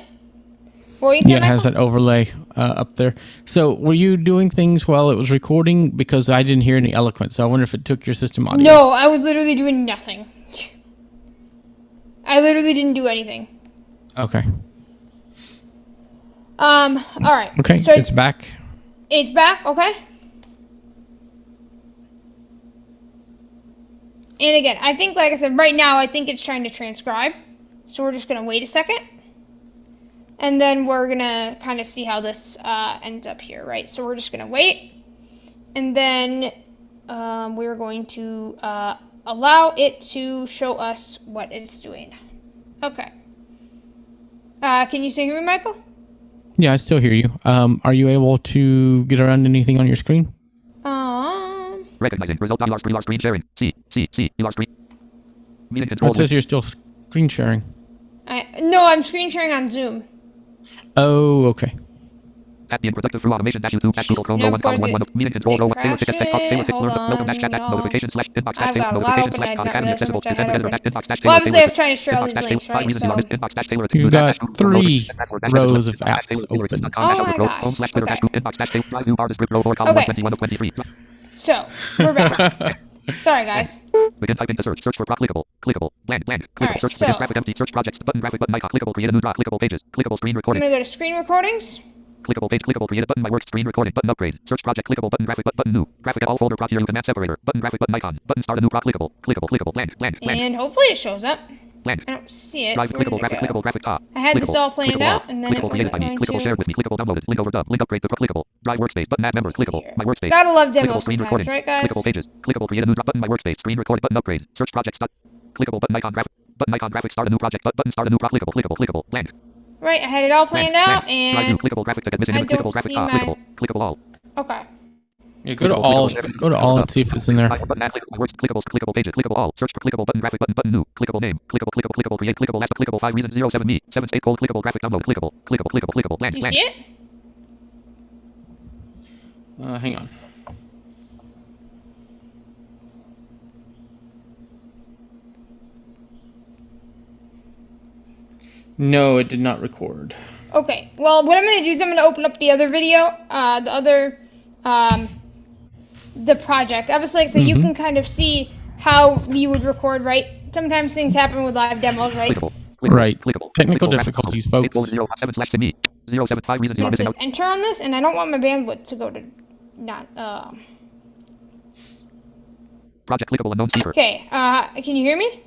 What were you saying, yeah, it has Michael? that overlay up there. So, were you doing things while it was recording? Because I didn't hear any eloquence, so I wonder if it took your system audio. No, I was literally doing nothing. I literally didn't do anything. Okay. All right. Okay, So it's back. it's back, okay? And again, I think, like I said, right now, I think it's trying to transcribe. So we're just going to wait a second. And then we're going to kind of see how this ends up here, right? So we're just going to wait. And then we're going to allow it to show us what it's doing. Okay. Can you still hear me, Michael? Yeah, I still hear you. Are you able to get around anything on your screen? Recognizing result on ELAR screen sharing. C ELAR screen. Meeting control. It says you're still screen sharing. No, I'm screen sharing on Zoom. Oh, okay. At the productive through automation dash YouTube dash Google Chrome Yeah, no of one course one it- meeting control it no one Taylor ticket text crashed Taylor tick it. learn Hold welcome dash chat on, notification slash inbox dash I've got a lot notification open. slash I on didn't camera realize how accessible much I had together open. dash inbox dash Well, Taylor obviously, I was Taylor trying to share all inbox these dash links, Taylor 5 right? reasons you So, are missed inbox dash Taylor You've got dash 3 dash rows of dash apps Taylor open. dash Oh dash my row gosh. home slash Twitter dash Okay. inbox dash Taylor drive view bar script row or column Okay. 121 of 23 so we're back. Sorry, guys. begin typing to search for clickable bland clickable Alright, search so- begin graphic empty search projects button graphic button icon clickable create a new drop clickable pages clickable screen I'm recording going to go to screen recordings. clickable page clickable create a button my work screen recording button upgrade search project clickable button graphic button new graphic at all folder prop here map separator button graphic button icon button start a new prop clickable bland And hopefully it shows up. bland I don't see it. drive Where did clickable it graphic go? clickable graphic top I had this clickable, all planned clickable out, all, and then it clickable created by me wasn't clickable going shared to. with me clickable downloaded link overdub link upgrade to clickable drive workspace button add members clickable Here. my workspace Gotta love clickable demos screen sometimes, recording right, guys? clickable pages clickable create a new drop button my workspace screen recording button upgrade search project start clickable button icon graphic start a new project button start a new prop clickable bland Right, I had it all planned out, drive new and clickable graphic ticket missing I image don't clickable graphic see top my- clickable all okay. Yeah, go to all and see if it's in there. Button add clickable pages clickable all search for clickable button graphic button new clickable name clickable create clickable last clickable 5 reasons 07 me 7 state code clickable graphic download clickable bland Do you see it? Hang on. No, it did not record. Okay. Well, what I'm going to do is I'm going to open up the other video, the project. Obviously, like I said, you can kind of see how you would record, right? Sometimes things happen with live demos, right? Right. Technical difficulties, folks. 075 reasons you I are missing click out enter on this, and I don't want my bandwidth to go to not. Project clickable unknown speaker. Okay, can you hear me?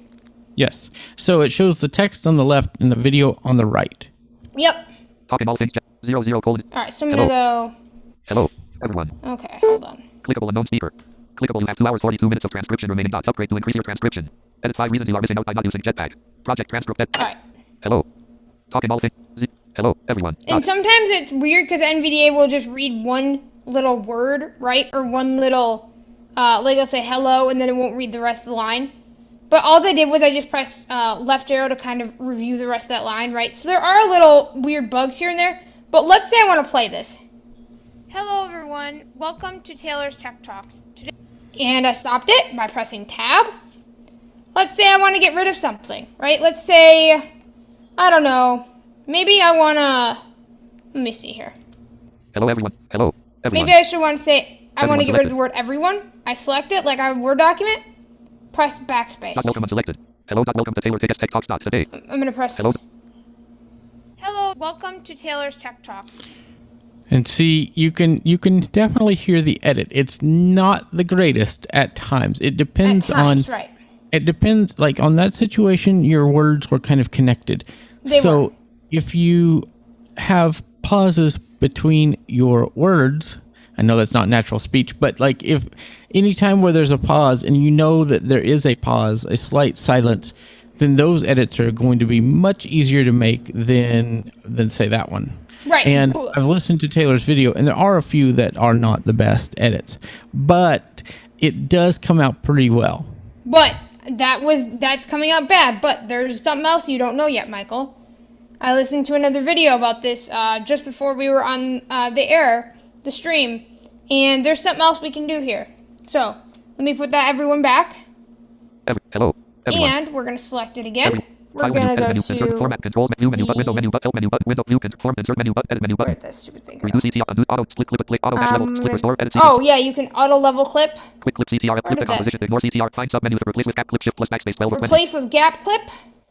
Yes. So it shows the text on the left and the video on the right. Yep. Talking all things. 00 colon. Alright, so I'm gonna go. Hello, everyone. Okay, hold on. Clickable unknown speaker. Clickable. You have 2 hours 42 minutes of transcription remaining. Upgrade to increase your transcription. Edit 5 reasons you are missing out by not using Jetpack. Project transcript. Alright. Hello. Talking all things. Hello, everyone. And sometimes it's weird because NVDA will just read one little word, right? Or one little, like it'll say hello and then it won't read the rest of the line. But all I did was I just pressed left arrow to kind of review the rest of that line, right? So there are little weird bugs here and there. But let's say I want to play this. Hello, everyone. Welcome to Taylor's Tech Talks. Today, and I stopped it by pressing tab. Let's say I want to get rid of something, right? Let's say, I don't know. Maybe I want to, let me see here. Hello, everyone. Hello, everyone. Maybe I should want to say, I want to Everyone get rid of the word everyone. I select it like I have a Word document. Press backspace. Welcome unselected. Hello. Welcome to Taylor Tech Talks. Today. I'm going to press. Hello. Hello. Welcome to Taylor's Tech Talks. And see, you can definitely hear the edit. It's not the greatest at times. It depends At times, on right. It depends, like on that situation, your words were kind of connected. They so were. if you have pauses between your words, I know that's not natural speech, but like if anytime where there's a pause and you know that there is a pause, a slight silence, then those edits are going to be much easier to make than say that one. Right. And Cool. I've listened to Taylor's video, and there are a few that are not the best edits, but it does come out pretty well. But that's coming out bad. But there's something else you don't know yet, Michael. I listened to another video about this just before we were on the stream, and there's something else we can do here. So let me put that everyone back, Hello, everyone. and we're gonna select it again. We're File gonna menu, go edit menu, insert to format, controls, view menu, window menu, help menu, window view, form, insert menu, edit menu button. where's that stupid thing? go? Reduce CTR, undo, auto, split, clip, play, auto, dash level, split, restore, edit, Oh yeah, you can auto level clip. quick clip, CTR, clip did the that? composition, ignore CTR, find sub menu, replace with gap, clip, shift, plus backspace, 12 of 20. Replace with gap clip.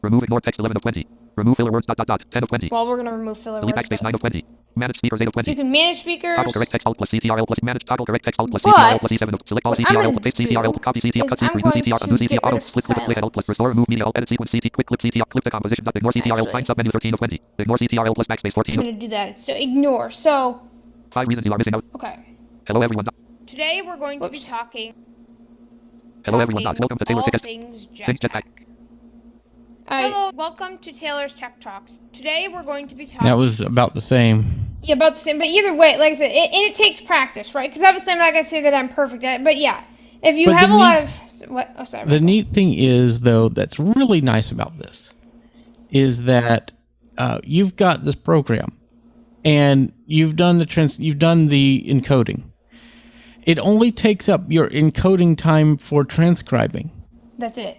Remove, ignore text, 11 of 20. Remove filler words, 10 of 20. Well, we're gonna remove filler Delete words. backspace, but- 9 of 20. Manage speakers, 8 of So 20. you can manage speakers. Toggle correct text, alt plus CTRL plus manage, toggle correct text, alt plus But CTRL plus E7 of, select all what I'm CTRL, gonna paste do CTRL, copy CTR, is cut I'm CTR, reduce going CTR, to undo get CTR, rid auto, of split, clip, play, alt plus restore, remove media, alt, edit sequence, CT, quick clip, CTR, clip the composition, ignore CTRL, Actually. find sub menu, 13 of 20. Ignore CTRL plus backspace, 14 I'm of gonna do that. So ignore. So 5 reasons you are missing out. okay. Hello, everyone. Today we're going to be Whoops. talking. Hello, everyone. Welcome to Taylor all Tech. things Things Jetpack. Jetpack. Hello, welcome to Taylor's Tech Talks. Today we're going to be talking. That was about the same. Yeah, about the same. But either way, like I said, it takes practice, right? Because obviously I'm not gonna say that I'm perfect at it. But yeah, if you But have the a lot of what? Oh, sorry. The neat thing is, though, that's really nice about this is that you've got this program, and you've done the encoding. It only takes up your encoding time for transcribing, That's it.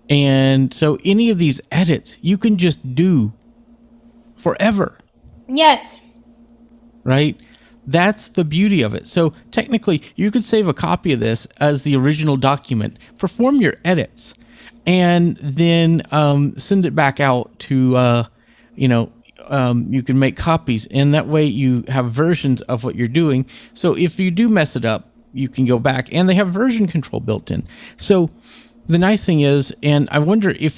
and so any of these edits you can just do forever, Yes. right? That's the beauty of it. So technically, you could save a copy of this as the original document, perform your edits, and then send it back out to, you can make copies, and that way you have versions of what you're doing. So if you do mess it up, you can go back, and they have version control built in. So the nice thing is, and I wonder if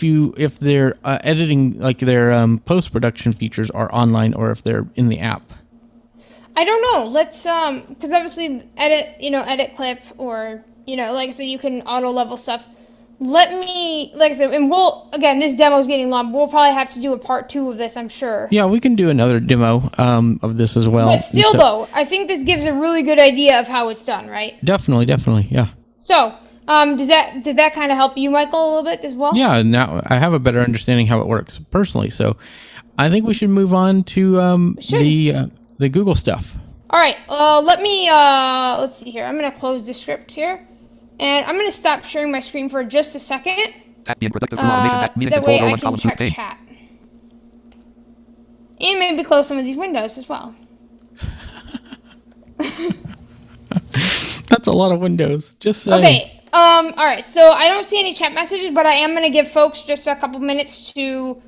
their editing, like their post-production features are online or if they're in the app. I don't know. Let's because obviously edit clip or like I said, you can auto level stuff. Let me, like I said, and this demo is getting long. We'll probably have to do a part 2 of this, I'm sure. Yeah, we can do another demo of this as well. But still, And so- though, I think this gives a really good idea of how it's done, right? Definitely, yeah. So, did that kind of help you, Michael, a little bit as well? Yeah, now I have a better understanding how it works personally. So I think we should move on to the Google stuff. All right. Let's see here. I'm gonna close the script here, and I'm gonna stop sharing my screen for just a second. Tap being productive through automation. Tap meeting That way control, I one can column, check pane. chat, and maybe close some of these windows as well. That's a lot of windows. Just saying. Okay. All right. So I don't see any chat messages, but I am gonna give folks just a couple minutes to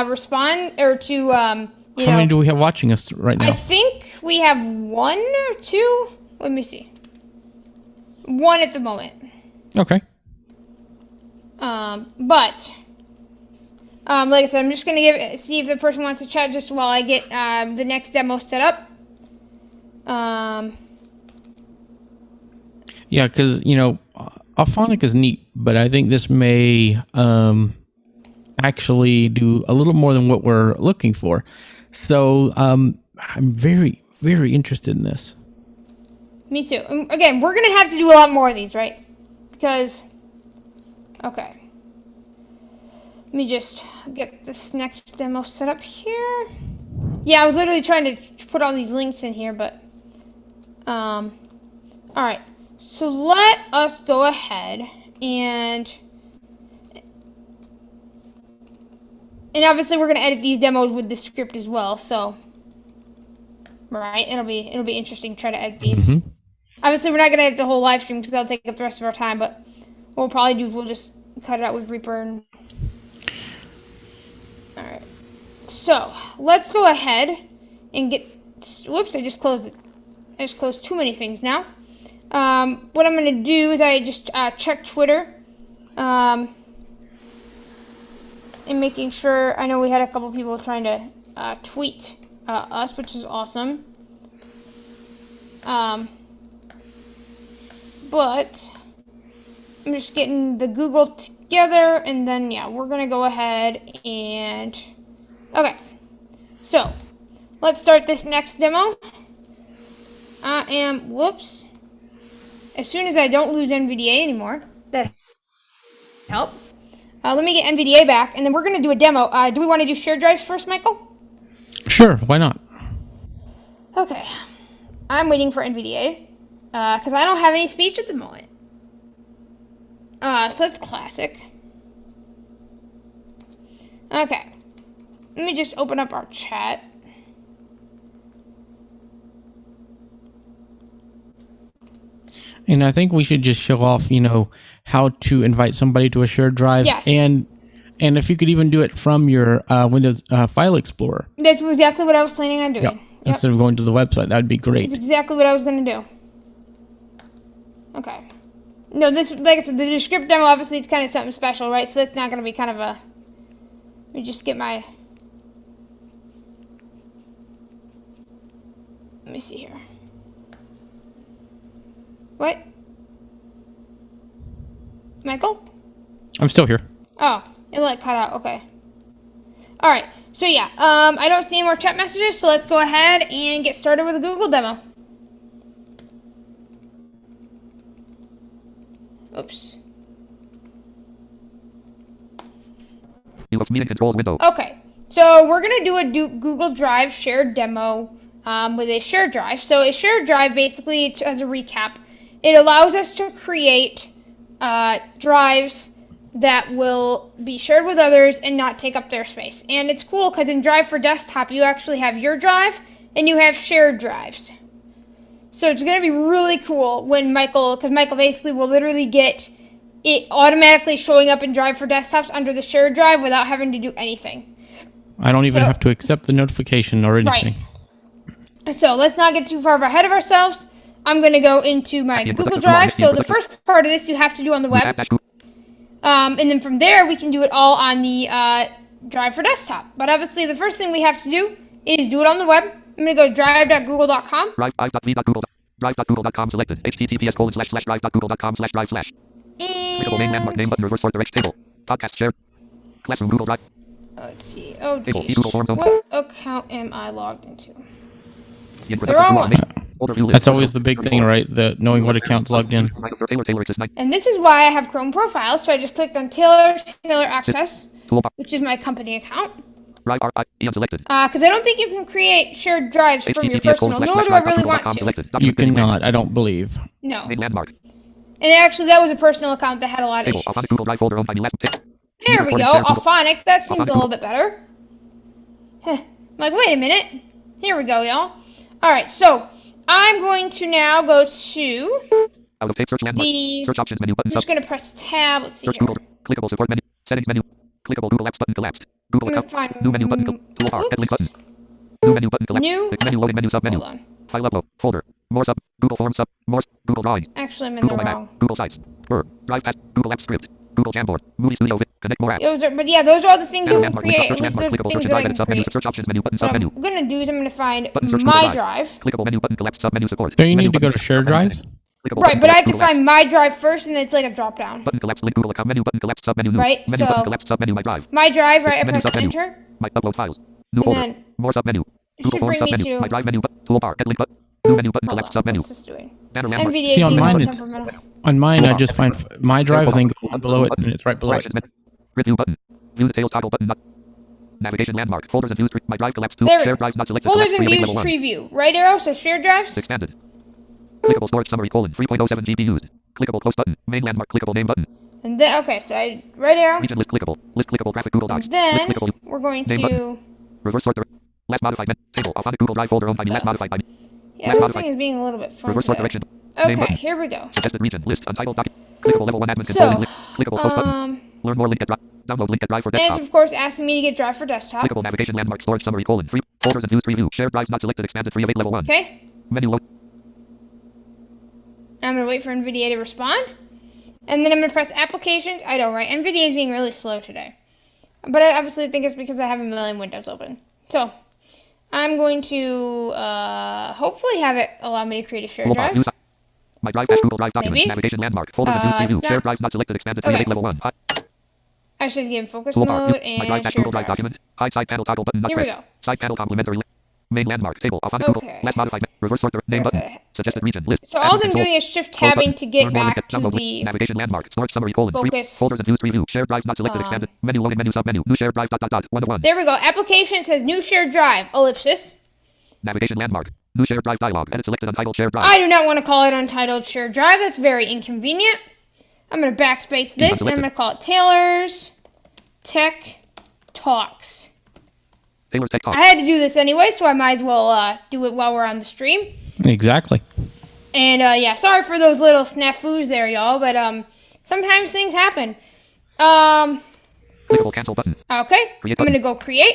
respond or to How many do we have watching us right now? I think we have 1 or 2. Let me see. 1 at the moment. Okay. But like I said, I'm just gonna see if the person wants to chat just while I get the next demo set up. Yeah, because Alphonic is neat, but I think this may actually do a little more than what we're looking for. So I'm very, very interested in this. Me too. Again, we're gonna have to do a lot more of these, right? Because, okay. Let me just get this next demo set up here. Yeah, I was literally trying to put all these links in here, but, all right. So let us go ahead and obviously we're gonna edit these demos with the script as well. So, right, it'll be interesting to try to edit these. Mm-hmm. Obviously, we're not gonna edit the whole live stream because that'll take up the rest of our time. But what we'll probably do is we'll just cut it out with Reaper. And... All right. So let's go ahead and get. Whoops! I just closed it. I just closed too many things now. What I'm gonna do is I just check Twitter. And making sure. I know we had a couple people trying to tweet us, which is awesome. But I'm just getting the Google together, and then yeah, we're gonna go ahead and okay. So let's start this next demo. Whoops. As soon as I don't lose NVDA anymore, that help. Let me get NVDA back, and then we're gonna do a demo. Do we want to do shared drives first, Michael? Sure, why not? Okay. I'm waiting for NVDA. Because I don't have any speech at the moment. So that's classic. Okay. Let me just open up our chat. And I think we should just show off, how to invite somebody to a shared drive. Yes. And if you could even do it from your Windows File Explorer. That's exactly what I was planning on doing. Yep. Instead of going to the website, that'd be great. It's exactly what I was going to do. Okay. No, this, like I said, the script demo, obviously, it's kind of something special, right? So that's not going to be kind of a... Let me just get my... Let me see here. What? Michael? I'm still here. Oh, it like cut out. Okay. All right. So yeah, I don't see any more chat messages, so let's go ahead and get started with a Google demo. Oops. Linux meeting controls window. Okay. So we're gonna do a Google Drive shared demo with a shared drive. So a shared drive, basically, as a recap, it allows us to create drives that will be shared with others and not take up their space. And it's cool because in Drive for Desktop, you actually have your drive and you have shared drives. So it's going to be really cool when Michael basically will literally get it automatically showing up in Drive for Desktops under the shared drive without having to do anything. I don't even have to accept the notification or anything. Right. So let's not get too far ahead of ourselves. I'm going to go into my Google Drive. So the first part of this you have to do on the web. And then from there, we can do it all on the Drive for Desktop. But obviously, the first thing we have to do is do it on the web. I'm going to go drive.google.com. Drive.google.com selected. https://drive.google.com/drive/. Clickable name, landmark name button, reverse sort direct table. Podcast shared. Classroom Google Drive. Let's see. Oh, Table, geez. Google Forms, What account am I logged into? The wrong one. That's always the big thing, right? The knowing what account's logged in. And this is why I have Chrome profiles. So I just clicked on Taylor Access, which is my company account. Because I don't think you can create shared drives from your personal, nor do I really want to. You cannot, I don't believe. No. And actually, that was a personal account that had a lot of issues. There we go, Alphonic. That seems a little bit better. I'm like, wait a minute. Here we go, y'all. All right, so I'm going to now go to the... I'm just going to press tab. Let's see here. Clickable support menu. Settings menu. Clickable Google Apps button collapsed. Google account. New menu button. Toolbar. Head link button. New menu button collapsed. New. Menu loading menu sub menu. Hold on. File upload. Folder. More sub. Google Forms sub. More. Google Drawings. Actually, I'm in the Google wrong. Google Sites. Drive past. Google Apps script. Google Jamboard. Movie Studio. Connect more apps. But yeah, those are all the things you Banner can landmark. Link create. up At search least landmark. those Clickable things search that I drive can edit submenu. create. Search options menu. Button What submenu. I'm gonna do is I'm gonna find Button search my Google drive. Clickable menu button collapse submenu support. So you Menu need to go button, to share drives? Clickable Right, button but I have collapse to Google find my drive first, and then it's like a drop down. Button collapse link Google account menu button collapse submenu new. Right, Menu so- button collapse submenu my drive. My drive, right? I Menu press submenu. enter. My upload files. New And folder. then More submenu. it Google should Forms bring me submenu. to. My drive menu button toolbar. Get link button. New menu button Hold collapse on, submenu. what's this doing? Banner landmark. NVDA See, on keyboard mine it's- temperamental. On mine, I just find my drive and then go below it, and it's right below it. Actions menu. Review button. View details toggle button. Navigation landmark. Folders and views. My drive collapsed. There we Share go. drives not selected. Folders Collapse and free views level 1. tree view. Right arrow, so shared drives. Expanded. Clickable storage summary : 3.07 GB used. Clickable close button. Main landmark. Clickable name button. And then, okay, so I right arrow. Region list clickable. List clickable graphic Google Docs. And then List clickable. we're going Name to. button. Reverse sort the last modified table. Alphabet Google Drive folder owned by me. Last modified by me. Yeah, Last this modified. thing is being a little bit fun Reverse sort today. direction. Name Okay, button. here we go. Suggested region list untitled document. Clickable level 1 admin So, controlling list. Clickable close button. Learn more link at drive. Download link at drive for And it's desktop. of course asking me to get drive for desktop. Clickable navigation landmark storage summary : 3 folders and views preview. Shared drives not selected. Expanded 3 of 8 level 1. Okay, Menu load. I'm gonna wait for NVIDIA to respond, and then I'm gonna press applications. I know, right? NVIDIA is being really slow today, but I obviously think it's because I have a million windows open. So I'm going to hopefully have it allow me to create a shared Toolbar. drive. Use my drive dash Google Drive document. Maybe? Navigation landmark. Folders and views preview. it's not- Shared drives not selected. Expanded 3 of Okay. 8 level 1. I should give focus Toolbar. mode My drive and dash shared Google Drive drive. document. Hide side panel toggle button not Here we pressed. go. Side panel complementary link. Main landmark table. Alphabet Google. Okay. Last modified. Reverse sort the name There's button. a- Suggested region list. So all Admin I'm control. doing is shift Close tabbing button. to get Learn more link back at to download link. the Navigation landmark. Storage summary : 3 focus. folders and views preview. Shared drives not selected. Expanded. Menu loading menu submenu. New shared drive ... 1 of 1. There we go. Application says new shared drive, ellipsis. Navigation landmark. New shared drive dialog. Edit selected untitled shared drive. I do not want to call it untitled shared drive. That's very inconvenient. I'm going to backspace this, and I'm going to call it Taylor's Tech Talks. Taylor's Tech Talk. I had to do this anyway, so I might as well do it while we're on the stream. Exactly. And yeah, sorry for those little snafus there, y'all, but sometimes things happen. Clickable cancel button. Okay, Create I'm button. going to go create.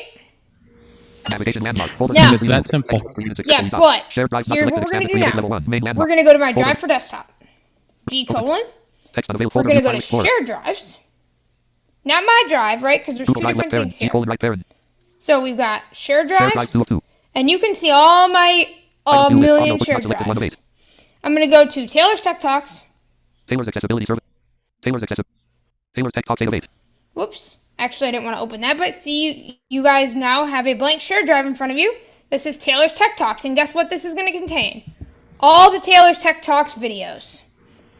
Navigation landmark. Folders Now- and It's views that preview. simple. Text 3 Yeah, dots. but Shared drives not here's selected. what we're gonna Expanded do 3 of 8 now. level 1. Main We're landmark. going to go to my Folder. drive for desktop. G colon. Text unavailable. We're Folder. going to View go to file explorer. shared drives. Not my drive, right? Because there's two Google Drive left different parent. things here. Equal right parent. So we've got shared Shared drives drives, 2 of 2. and you can see all my Item view list. Audio million books not shared selected. 1 of drives. 8. I'm going to go to Taylor's Tech Talks. Taylor's accessibility service. Taylor's Tech Talks 8 of 8. Whoops. Actually, I didn't want to open that, but see, you guys now have a blank shared drive in front of you. This is Taylor's Tech Talks, and guess what this is going to contain? All the Taylor's Tech Talks videos.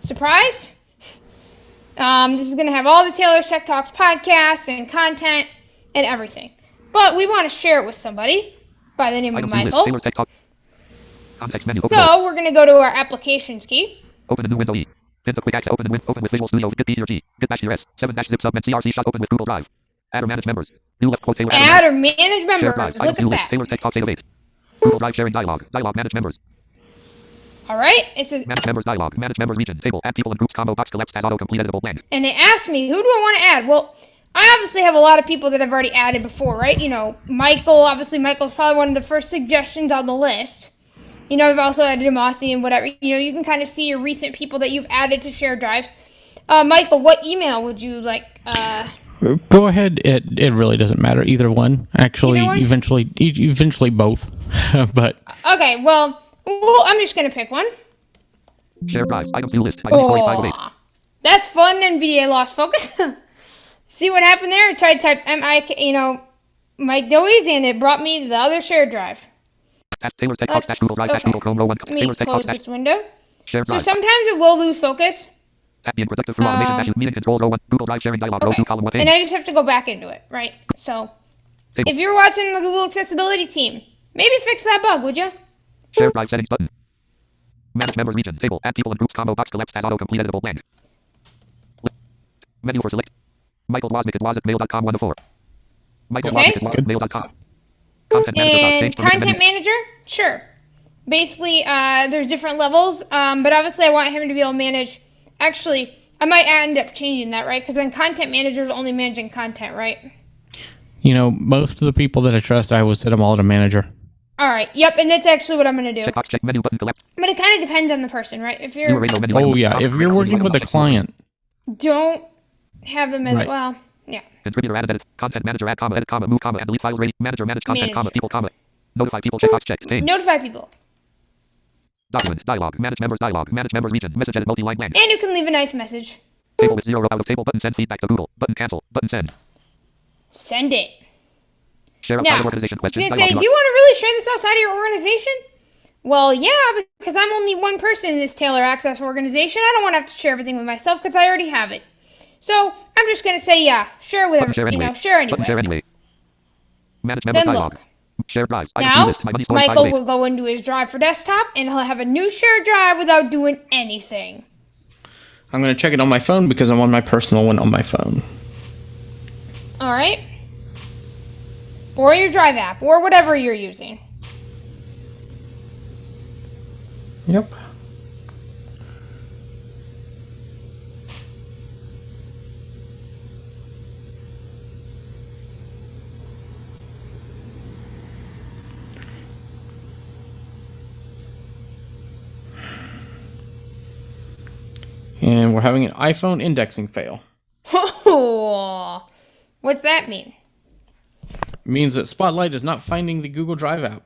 Surprised? This is going to have all the Taylor's Tech Talks podcasts and content and everything. But we want to share it with somebody by the name of Items view list. Michael. Taylor's Tech Talk. Context menu. Open all. So we're going to go to our applications key. Open a new window E. Pin to quick access. Open with Visual Studio. Get P or G. Get dash US. 7-zip sub and CRC shot. Open with Google Drive. Add or manage members. New left quote Taylor. Add or manage Share members. drives. Look Items at view list. that. Taylor's Tech Talks 8 of 8. Google Drive sharing dialog. Dialog manage members. All right. It says, Manage members dialog. Manage members region. Table. Add people and groups combo box collapsed as autocomplete editable blank. and it asked me, who do I want to add? Well, I obviously have a lot of people that I've already added before, right? You know, Michael. Obviously, Michael's probably one of the first suggestions on the list. You know, I've also added Demasi and whatever. You know, you can kind of see your recent people that you've added to shared drives. Michael, what email would you like? Go ahead. It really doesn't matter. Either one. Actually, Either one? eventually both. But Okay, well, I'm just gonna pick one. Share drives. Items view list. ID story 5 of 8. Aw, that's fun. NVDA lost focus. See what happened there? I tried to type Mike Doise, and it brought me to the other shared drive. Taylor's Tech Talks dash Google Drive dash Google Chrome row 1. Let me Taylor's Tech close Talks dash this window. share So drive. sometimes it will lose focus, Tap being productive through automation dash meeting controls row 1. Google Drive sharing dialog row okay. 2 column 1 and page. I just have to go back into it, right? So Table. if you're watching the Google Accessibility team, maybe fix that bug, would you? Share drive settings button. Manage members region. Table. Add people and groups combo box collapsed as autocomplete editable blank. Menu for select. Michael Wozniak at wozniakmail.com 1 of 4. Michael Okay. Wozniak at wozniakmail.com. Content manager. And Change permission content menu. manager, sure. Basically, there's different levels, but obviously I want him to be able to manage. Actually, I might end up changing that, right? Because then content manager is only managing content, right? you know, most of the people that I trust, I would set them all to manager. All right. Yep, and that's actually what I'm gonna do. Checkbox check menu button collapse. But it kind of depends on the person, right? If New you're array no menu. Oh item. yeah, if you're working with a client, don't have them as Right. well. Yeah. Contributor add edit. Content manager add comma edit comma move comma and delete files rate. Manager manage content Manage. comma people comma. Notify people checkbox checked. Name. Notify people. Document. Dialog. Manage members dialog. Manage members region. Message edit multi-line blank. And you can leave a nice message. Table with 0 out of table. Button send feedback to Google. Button cancel. Button send. Send it. Share Now, outside of organization I was question. going to say, do you want to really share this outside of your organization? Well, yeah, because I'm only one person in this Taylor Access organization. I don't want to have to share everything with myself because I already have it. So I'm just going to say, yeah, share with Button share everyone. anyway. Share anyway. Button share anyway. Manage members Then dialog. look. Share drives. Now, list. My money stored Michael file will go into his drive for desktop, and he'll have a new shared drive without doing anything. I'm going to check it on my phone because I'm on my personal one on my phone. All right? Or your drive app, or whatever you're using. Yep. And we're having an iPhone indexing fail. What's that mean? It means that Spotlight is not finding the Google Drive app.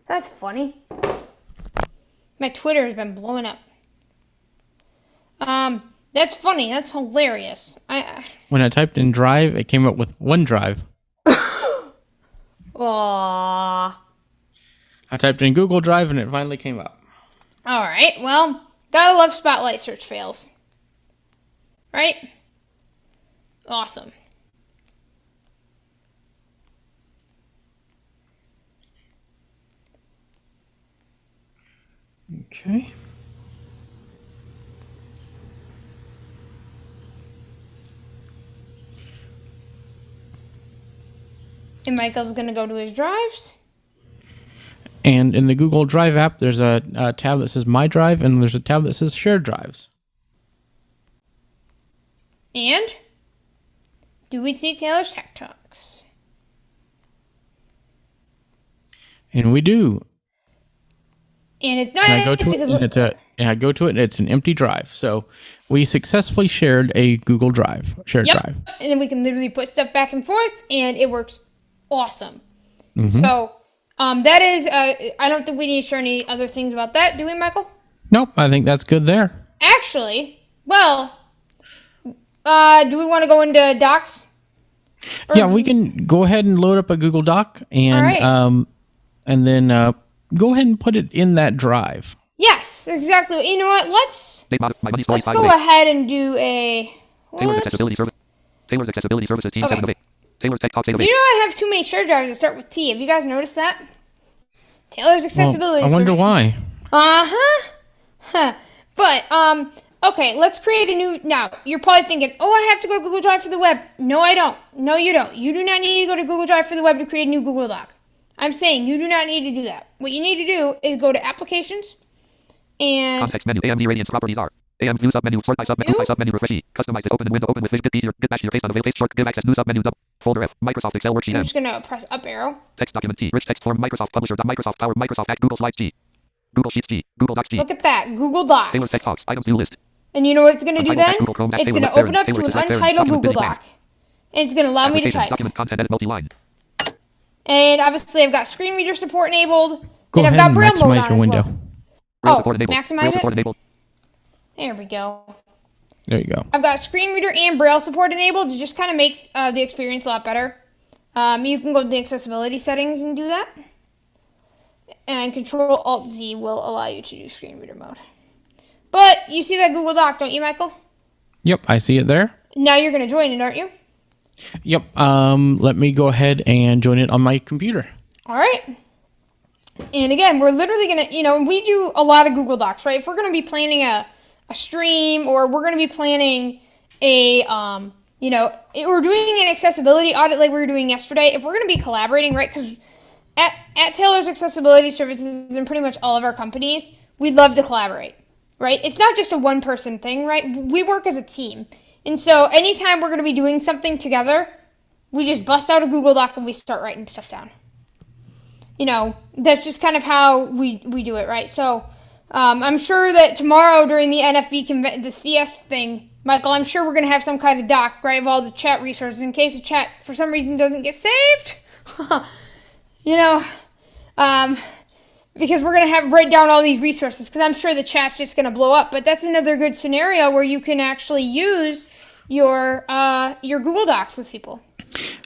That's funny. My Twitter has been blowing up. That's funny. That's hilarious. When I typed in Drive, it came up with OneDrive. Aww. I typed in Google Drive and it finally came up. All right. Well, gotta love Spotlight search fails. Right? Awesome. Okay. And Michael's gonna go to his drives. And in the Google Drive app, there's a tab that says My Drive, and there's a tab that says Shared Drives. And do we see Taylor's Tech Talks? And we do. And it's not And I go to it, because and it's an empty drive. So we successfully shared a Google Drive, shared yep. drive. And then we can literally put stuff back and forth, and it works awesome. Mm-hmm. So that is, I don't think we need to share any other things about that, do we, Michael? Nope, I think that's good there. Actually, well, do we want to go into Docs? Yeah, we can go ahead and load up a Google Doc and All right. And then go ahead and put it in that drive. Yes, exactly. You know what? Let's My money stored let's file go rate. ahead and do a. Taylor's let's- accessibility service. Taylor's accessibility services team Okay. 7 of 8. Taylor's Tech Talk 8 of You 8. know I have too many shared drives that start with T. Have you guys noticed that? Taylor's Well, accessibility. I wonder service- why. Uh-huh. Huh. But, okay, let's create a new, now, you're probably thinking, oh, I have to go to Google Drive for the web. No, I don't. No, you don't. You do not need to go to Google Drive for the web to create a new Google Doc. I'm saying you do not need to do that. What you need to do is go to Applications, and, Context menu. AMD Radiance properties are. AM view submenu. Sort by submenu. By submenu. Refresh E. Customize it. Open the window. Open with Fish. Get dash your face on avail. Paste short. Give access. New submenu. Double. Folder F. Microsoft Excel worksheet I'm M. just going to press up arrow. Text document T. Rich text form. Microsoft Publisher. Microsoft Power. Microsoft Act. Google Slides G. Google Sheets G. Google Docs G. Look at that, Google Taylor's Docs. Tech Talks. Items view list. And you know what it's going to do Untitled then? text, Google Chrome, It's Taylor going to Parent, open up Taylor to an Select Parent, untitled document Google busy Doc. And it's going to allow me to Applications. type. Document content edit multi-line. And obviously I've got screen reader support enabled. Go and ahead I've got and Braille mode maximize on your as window. well. Braille Oh, support enabled. maximize Braille it? support enabled. There we go. There you go. I've got screen reader and Braille support enabled. It just kind of makes the experience a lot better. You can go to the accessibility settings and do that. And Control-Alt-Z will allow you to do screen reader mode. But you see that Google Doc, don't you, Michael? Yep, I see it there. Now you're going to join it, aren't you? Yep. Let me go ahead and join it on my computer. All right. And again, we're literally going to, we do a lot of Google Docs, right? If we're going to be planning a stream, or we're going to be planning a, we're doing an accessibility audit like we were doing yesterday. If we're going to be collaborating, right? Because at Taylor's Accessibility Services and pretty much all of our companies, we love to collaborate, right? It's not just a one-person thing, right? We work as a team. And so anytime we're going to be doing something together, we just bust out a Google Doc and we start writing stuff down. That's just kind of how we do it, right? So I'm sure that tomorrow during the the CS thing, Michael, I'm sure we're going to have some kind of doc, right, of all the chat resources in case the chat, for some reason, doesn't get saved. You know, because we're going to have write down all these resources because I'm sure the chat's just going to blow up. But that's another good scenario where you can actually use your Google Docs with people.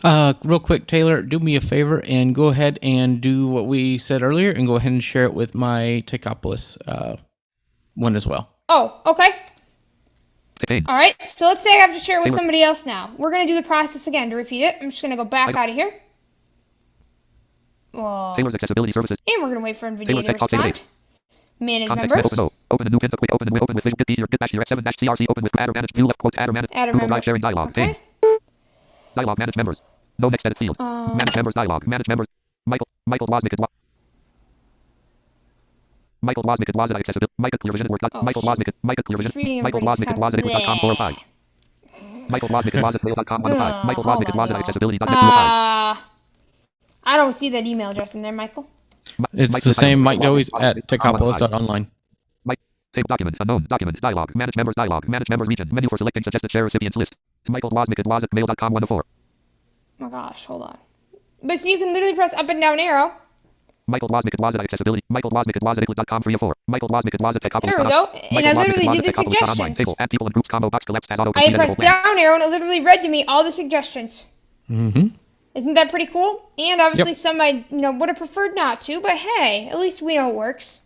Real quick, Taylor, do me a favor and go ahead and do what we said earlier and go ahead and share it with my Techopolis one as well. Oh, okay. Pain. All right, so let's say I have to share it with somebody else now. We're going to do the process again. To repeat it, I'm just going to go back out of here. Taylor's accessibility services. And we're going to wait for NVIDIA Taylor's to text respond. Manage Context members. open, open a new pin, quick, open with Visual Get dash direct 7 dash CRC, open with adder manage view left quote adder manage Add a Google member. Drive sharing dialog. Okay. Dialog manage members. No next edit field. Manage members dialog. Manage members. Michael Wozniak and Michael Wozniak and Wozniak accessibility. Michael Clear Vision Work. Michael Wozniak. Michael Clear Vision. Michael Wozniak and Wozniak.com 405. Michael Wozniak and Wozniak.com 105. Michael Wozniak and Wozniak accessibility.net 205. I don't see that email address in there, Michael. It's the same Mike Doey's at Techopolis.online. Table document, unknown, document, dialog, manage members region, menu for selecting suggested share recipients list. Michael Wozniak at Wozniakmail.com 104. Oh my gosh, hold on. But so you can literally press up and down arrow. Michael Wozniak at Wozniak accessibility. Michael Wozniak at Wozniak.com 304. Michael Wozniak at Wozniak Techopolis. There we go. And I literally did the suggestions. Table, add people and groups combo box collapse as auto I pressed down arrow and it literally read to me all the suggestions. Mm-hmm. Isn't that pretty cool? And obviously some I would have preferred not to, but hey, at least we know it works.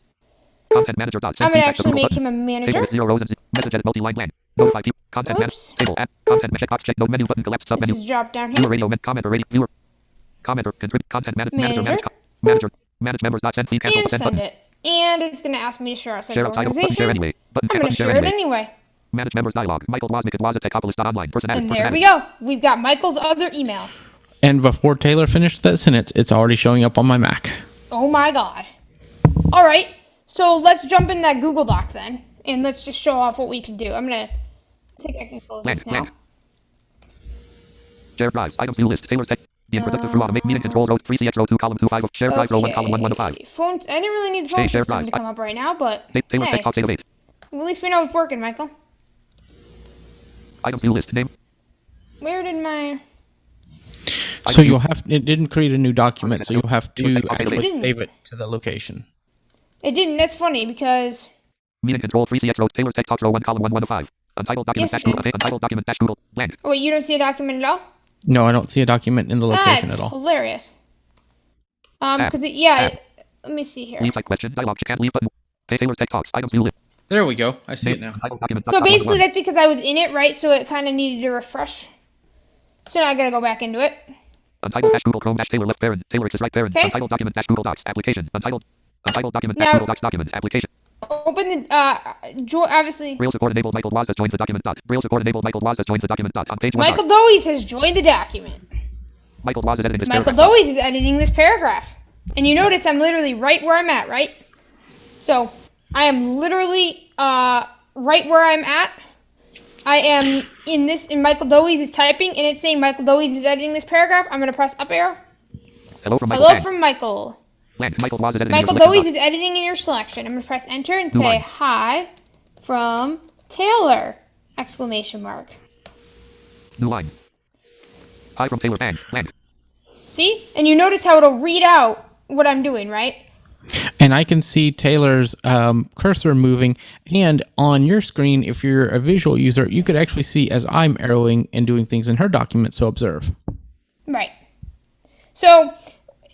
Content manager dot. I'm gonna actually make him a manager. Table with 0 rows and message edit multi-line blank. Notify people. Content manager. Table add. Content checkbox check. No menu button collapse This submenu. is drop down Viewer here. radio commenter radio viewer. Commenter contribute content manager Manager. manage members dot send feed cancel And send send button. it. And it's gonna ask me to share outside Share the out title button share organization. anyway. Button I'm gonna share share it anyway. anyway. Manage members dialog. Michael Wozniak at Wozniak.online. Person added. And Person there we added. go. We've got Michael's other email. And before Taylor finished that sentence, it's already showing up on my Mac. Oh my god. All right. So let's jump in that Google Doc then, and let's just show off what we can do. I think I can close this now. Share drives. Items view list. Taylor's text. The productive through automate meeting control row 3 CX row 2 column 2 5 of share drive row 1 column 1 1 of 5. Phone. I didn't really need the phone Share system drives. to come up right now, but Taylor's hey, text box 8 of 8. at least we know it's working, Michael. Items view list. Name. Where did my... So you'll have it didn't create a new document, so you'll have to actually didn't. save it to the location. It didn't. That's funny because... Meeting control 3 CX row. Taylor's text box row 1 column 1 1 of 5. Untitled document dash Google. Untitled document dash Google. Blank. Oh, wait, you don't see a document at all? No, I don't see a document in the location That's at all. hilarious. Because let me see here. Leave site question. Dialog check and leave button. Taylor's text box. Items view list. There we go. I see it now. Untitled document. So basically that's because I was in it, right? So it kind of needed to refresh. So now I gotta go back into it. Untitled dash Google Chrome dash Taylor left parent. Taylor X is right parent. Okay. Untitled document dash Google Docs application. Untitled document dash Now- Google Docs document application. Open the, obviously, Braille support enabled. Michael Waz has joined the document dot. Braille support enabled. Michael Waz has joined the document dot. On page 1. Michael Doise has joined the document. Michael Waz is editing this Michael paragraph. Doise is editing this paragraph. And you notice I'm literally right where I'm at, right? So, I am literally right where I'm at. I am in Michael Doise is typing, and it's saying Michael Doise is editing this paragraph. I'm going to press up arrow. Hello from Michael. Hello from Michael. Blank. Michael Waz is editing Michael your selection Doise is editing in your selection. I'm going to press enter and New say line. hi from Taylor! Exclamation mark. box. New line. Hi from Taylor. Blank. See? And you notice how it'll read out what I'm doing, right? And I can see Taylor's cursor moving. And on your screen, if you're a visual user, you could actually see as I'm arrowing and doing things in her document. So observe. Right. So,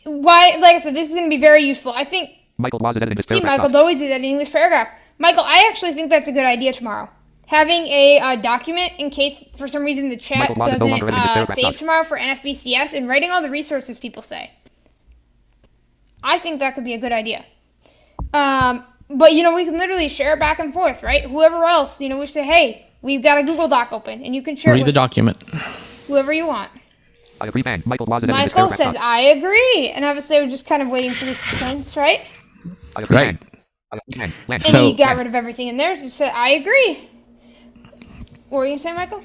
like I said, this is going to be very useful. I think, Michael Waz is editing this see, paragraph. Michael Doise is editing this paragraph. Michael, I actually think that's a good idea tomorrow. Having a document in case, for some reason, the chat Michael Waz is no longer editing this doesn't paragraph. save tomorrow for NFBCS and writing all the resources people say. I think that could be a good idea. But, we can literally share it back and forth, right? Whoever else, we say, hey, we've got a Google Doc open, and you can share it Read the with document. whoever you want. I agree. Bang. Michael Waz is editing this Michael paragraph. says, I agree. And obviously, we're just kind of waiting for the suspense, right? I agree. Right. Bang. I agree. Bang. Blank. And So- he got rid of everything in there. Just said, I agree. What were you going to say, Michael?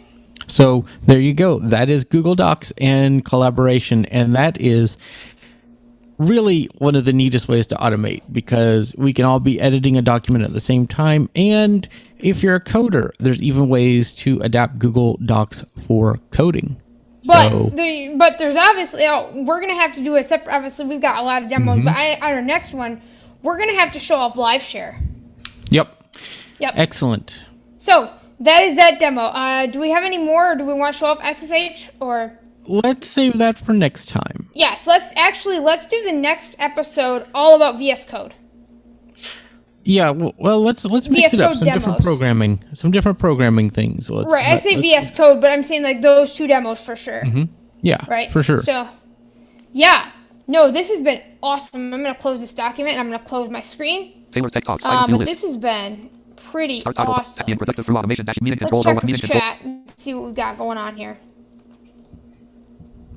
So there you go. That is Google Docs and collaboration. And that is really one of the neatest ways to automate, because we can all be editing a document at the same time. And if you're a coder, there's even ways to adapt Google Docs for coding. But there's obviously, we're going to have to do a separate, obviously we've got a lot of demos, but on our next one, we're going to have to show off live share. Yep. Yep. Excellent. So that is that demo. Do we have any more, or do we want to show off SSH, or? Let's save that for next time. Yes, let's do the next episode all about VS Code. Yeah, well, let's mix it up. Some different programming things. I say VS Code, but I'm saying like those two demos for sure. Yeah, right, for sure. So, yeah, no, this has been awesome. I'm gonna close this document. I'm gonna close my screen. Taylor's Tech Talks. But this has been pretty awesome. Let's check the chat and see what we've got going on here.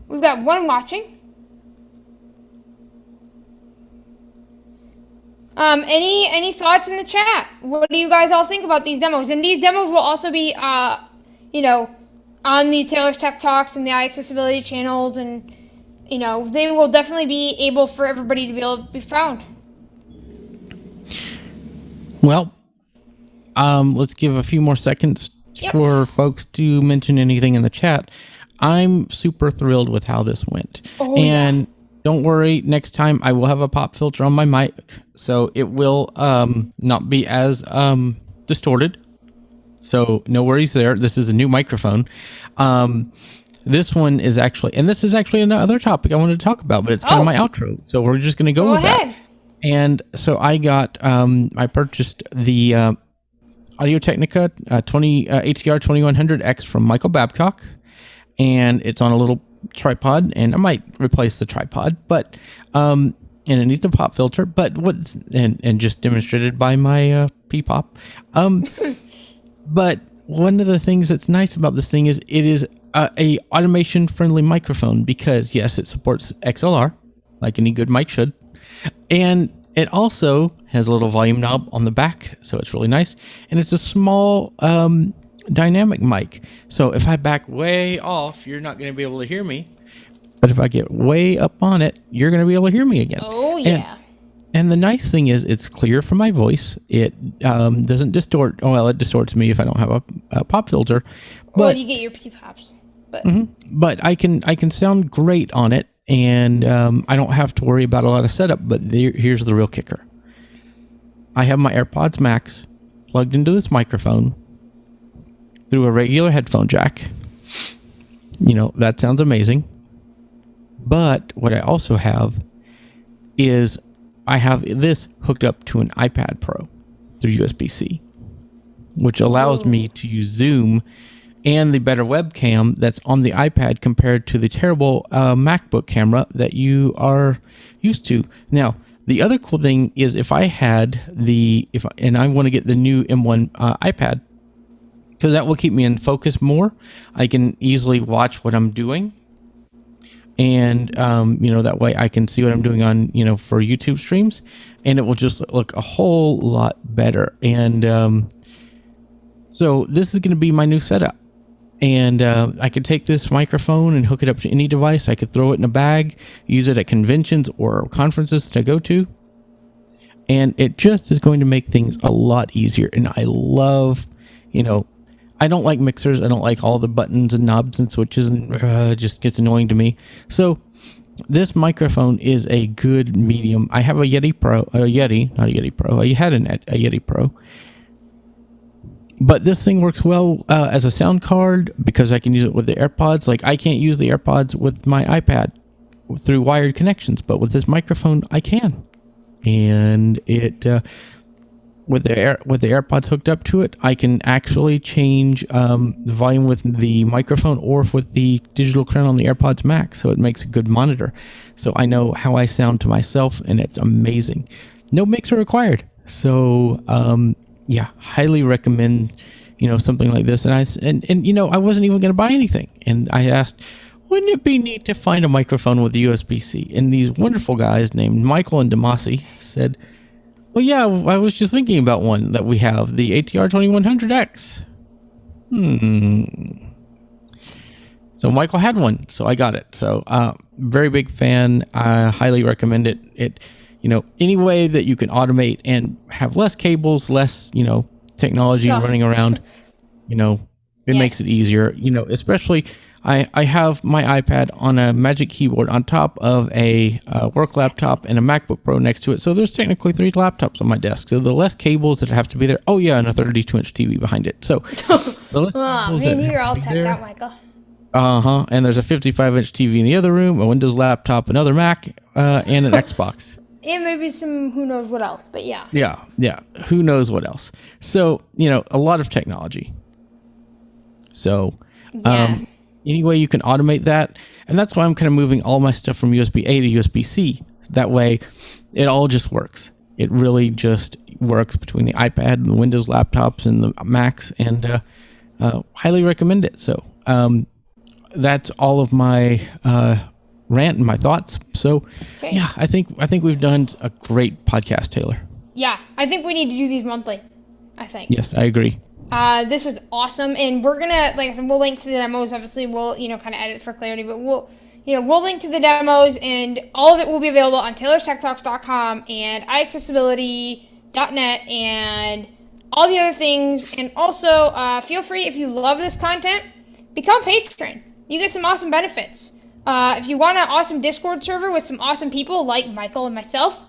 We've got one watching. Any thoughts in the chat? What do you guys all think about these demos? And these demos will also be, on the Taylor's Tech Talks and the iAccessibility channels, and they will definitely be able for everybody to be able to be found. Well, let's give a few more seconds for folks to mention anything in the chat. I'm super thrilled with how this went. Don't worry, next time I will have a pop filter on my mic, so it will not be as distorted. So no worries there. This is a new microphone. This one is actually, and this is actually another topic I wanted to talk about, but it's kind of my outro. So we're just going to go with ahead. that. And so I got, I purchased the Audio-Technica ATR 2100X from Michael Babcock, and it's on a little tripod, and I might replace the tripod, but and it needs a pop filter, but and just demonstrated by my P-pop. But one of the things that's nice about this thing is it is a automation friendly microphone, because yes, it supports XLR like any good mic should, and it also has a little volume knob on the back, so it's really nice, and it's a small dynamic mic. So if I back way off, you're not going to be able to hear me, but if I get way up on it, you're going to be able to hear me again. Oh yeah. And the nice thing is it's clear for my voice. It doesn't distort. Well, it distorts me if I don't have a pop filter. But, well, you get your P-pops. But but I can sound great on it, and I don't have to worry about a lot of setup. But here's the real kicker. I have my AirPods Max plugged into this microphone through a regular headphone jack. That sounds amazing. But what I also have is I have this hooked up to an iPad Pro through USB-C, which allows me to use Zoom and the better webcam that's on the iPad compared to the terrible MacBook camera that you are used to. Now, the other cool thing is if I had and I want to get the new M1 iPad, because that will keep me in focus more. I can easily watch what I'm doing. And, that way I can see what I'm doing on, for YouTube streams. And it will just look a whole lot better. And so this is going to be my new setup. And I could take this microphone and hook it up to any device. I could throw it in a bag, use it at conventions or conferences that I go to. And it just is going to make things a lot easier. And I love, I don't like mixers. I don't like all the buttons and knobs and switches, and it just gets annoying to me. So this microphone is a good medium. I have a Yeti Pro, not a Yeti Pro. I had a Yeti Pro. But this thing works well as a sound card, because I can use it with the AirPods. Like, I can't use the AirPods with my iPad through wired connections, but with this microphone, I can. And it... With the AirPods hooked up to it, I can actually change the volume with the microphone or with the digital crown on the AirPods Max, so it makes a good monitor. So I know how I sound to myself, and it's amazing. No mixer required. So highly recommend something like this. And I wasn't even going to buy anything, and I asked, wouldn't it be neat to find a microphone with USB-C? And these wonderful guys named Michael and Demasi said, well, yeah, I was just thinking about one that we have, the ATR 2100X. So Michael had one, so I got it. So very big fan. I highly recommend it. Any way that you can automate and have less cables, less, technology Stuff. running around, it Yes. makes it easier, especially I have my iPad on a Magic Keyboard on top of a work laptop and a MacBook Pro next to it. So there's technically 3 laptops on my desk. So the less cables that have to be there. Oh yeah, and a 32-inch TV behind it. So the less Oh, cables man, that you're have all to be tapped there. out, Michael. And there's a 55-inch TV in the other room, a Windows laptop, another Mac, and an Xbox. And maybe some who knows what else, but yeah. Yeah. Who knows what else? So, a lot of technology. So, Yeah. any way you can automate that. And that's why I'm kind of moving all my stuff from USB-A to USB-C. That way, it all just works. It really just works between the iPad and the Windows laptops and the Macs, and highly recommend it. So, that's all of my rant and my thoughts. So, Okay. yeah, I think we've done a great podcast, Taylor. Yeah, I think we need to do these monthly. I think. Yes, I agree. This was awesome, and we're gonna, like I said, we'll link to the demos. Obviously, we'll kind of edit for clarity, but we'll link to the demos, and all of it will be available on TaylorsTechTalks.com and iAccessibility.net and all the other things. And also, feel free, if you love this content, become a patron. You get some awesome benefits. If you want an awesome Discord server with some awesome people like Michael and myself,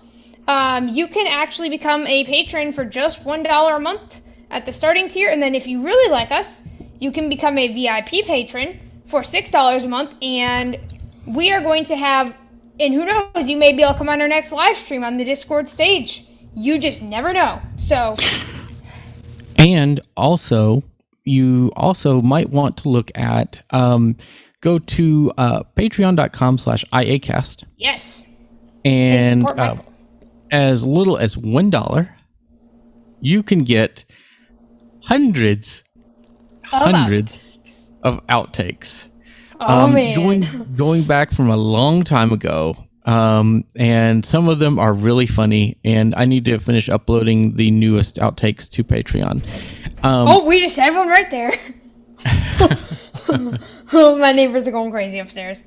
you can actually become a patron for just $1 a month at the starting tier. And then if you really like us, you can become a VIP patron for $6 a month. And we are going to have, and who knows, you may be able to come on our next live stream on the Discord stage. You just never know. So, And also, you also might want to look at, go to patreon.com/iacast. yes. And support Michael. as little as $1, you can get hundreds of outtakes. Oh, man. Going back from a long time ago. And some of them are really funny, and I need to finish uploading the newest outtakes to Patreon. Oh, we just have one right there. Oh, my neighbors are going crazy upstairs.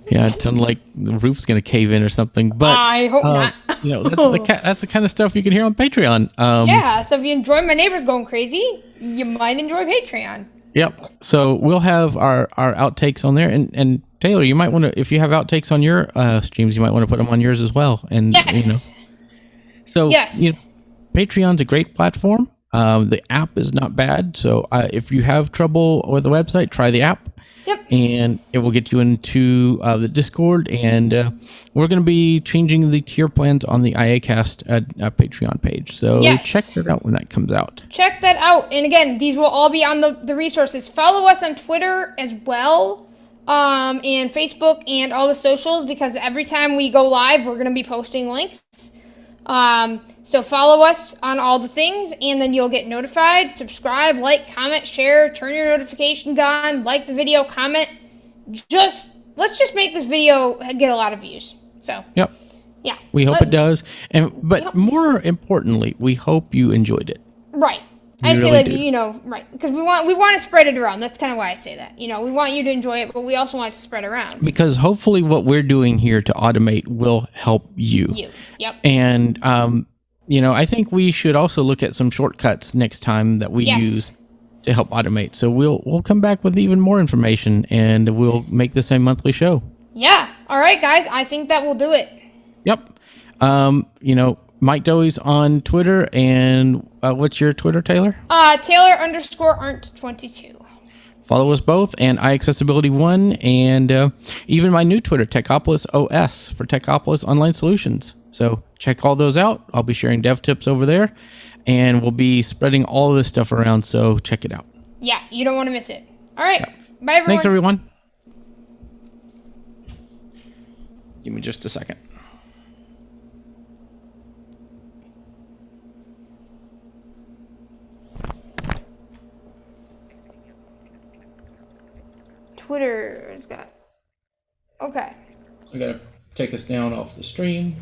Yeah, it sounded like the roof's going to cave in or something. But I hope not. that's the kind of stuff you can hear on Patreon. Yeah, so if you enjoy my neighbors going crazy, you might enjoy Patreon. Yep. So we'll have our outtakes on there, and Taylor, you might want to, if you have outtakes on your streams, you might want to put them on yours as well. And Yes. so Yes. Patreon's a great platform. The app is not bad. So if you have trouble with the website, try the app. Yep. And it will get you into the Discord, and we're going to be changing the tier plans on the IACast Patreon page. So Yes. check that out when that comes out. Check that out. And again, these will all be on the resources. Follow us on Twitter as well, and Facebook and all the socials, because every time we go live, we're going to be posting links. So follow us on all the things, and then you'll get notified. Subscribe, like, comment, share, turn your notifications on, like the video, comment. Let's just make this video get a lot of views. So, Yep. yeah. We hope it does. But Yep. more importantly, we hope you enjoyed it. Right. We I say, really like, do. right, because we want to spread it around. That's kind of why I say that. We want you to enjoy it, but we also want it to spread around. Because hopefully what we're doing here to automate will help you. Yep. And, I think we should also look at some shortcuts next time that we Yes. use to help automate. So we'll come back with even more information, and we'll make this a monthly show. Yeah. All right, guys. I think that will do it. Yep. Mike Doey's on Twitter, and what's your Twitter, Taylor? Taylor_Arndt22. Follow us both, and iAccessibility1, and even my new Twitter, Techopolis OS, for Techopolis Online Solutions. So check all those out. I'll be sharing dev tips over there, and we'll be spreading all of this stuff around, so check it out. Yeah, you don't want to miss it. All right. Bye, everyone. Thanks, everyone. Give me just a second. Twitter's got. Okay. I gotta take us down off the stream.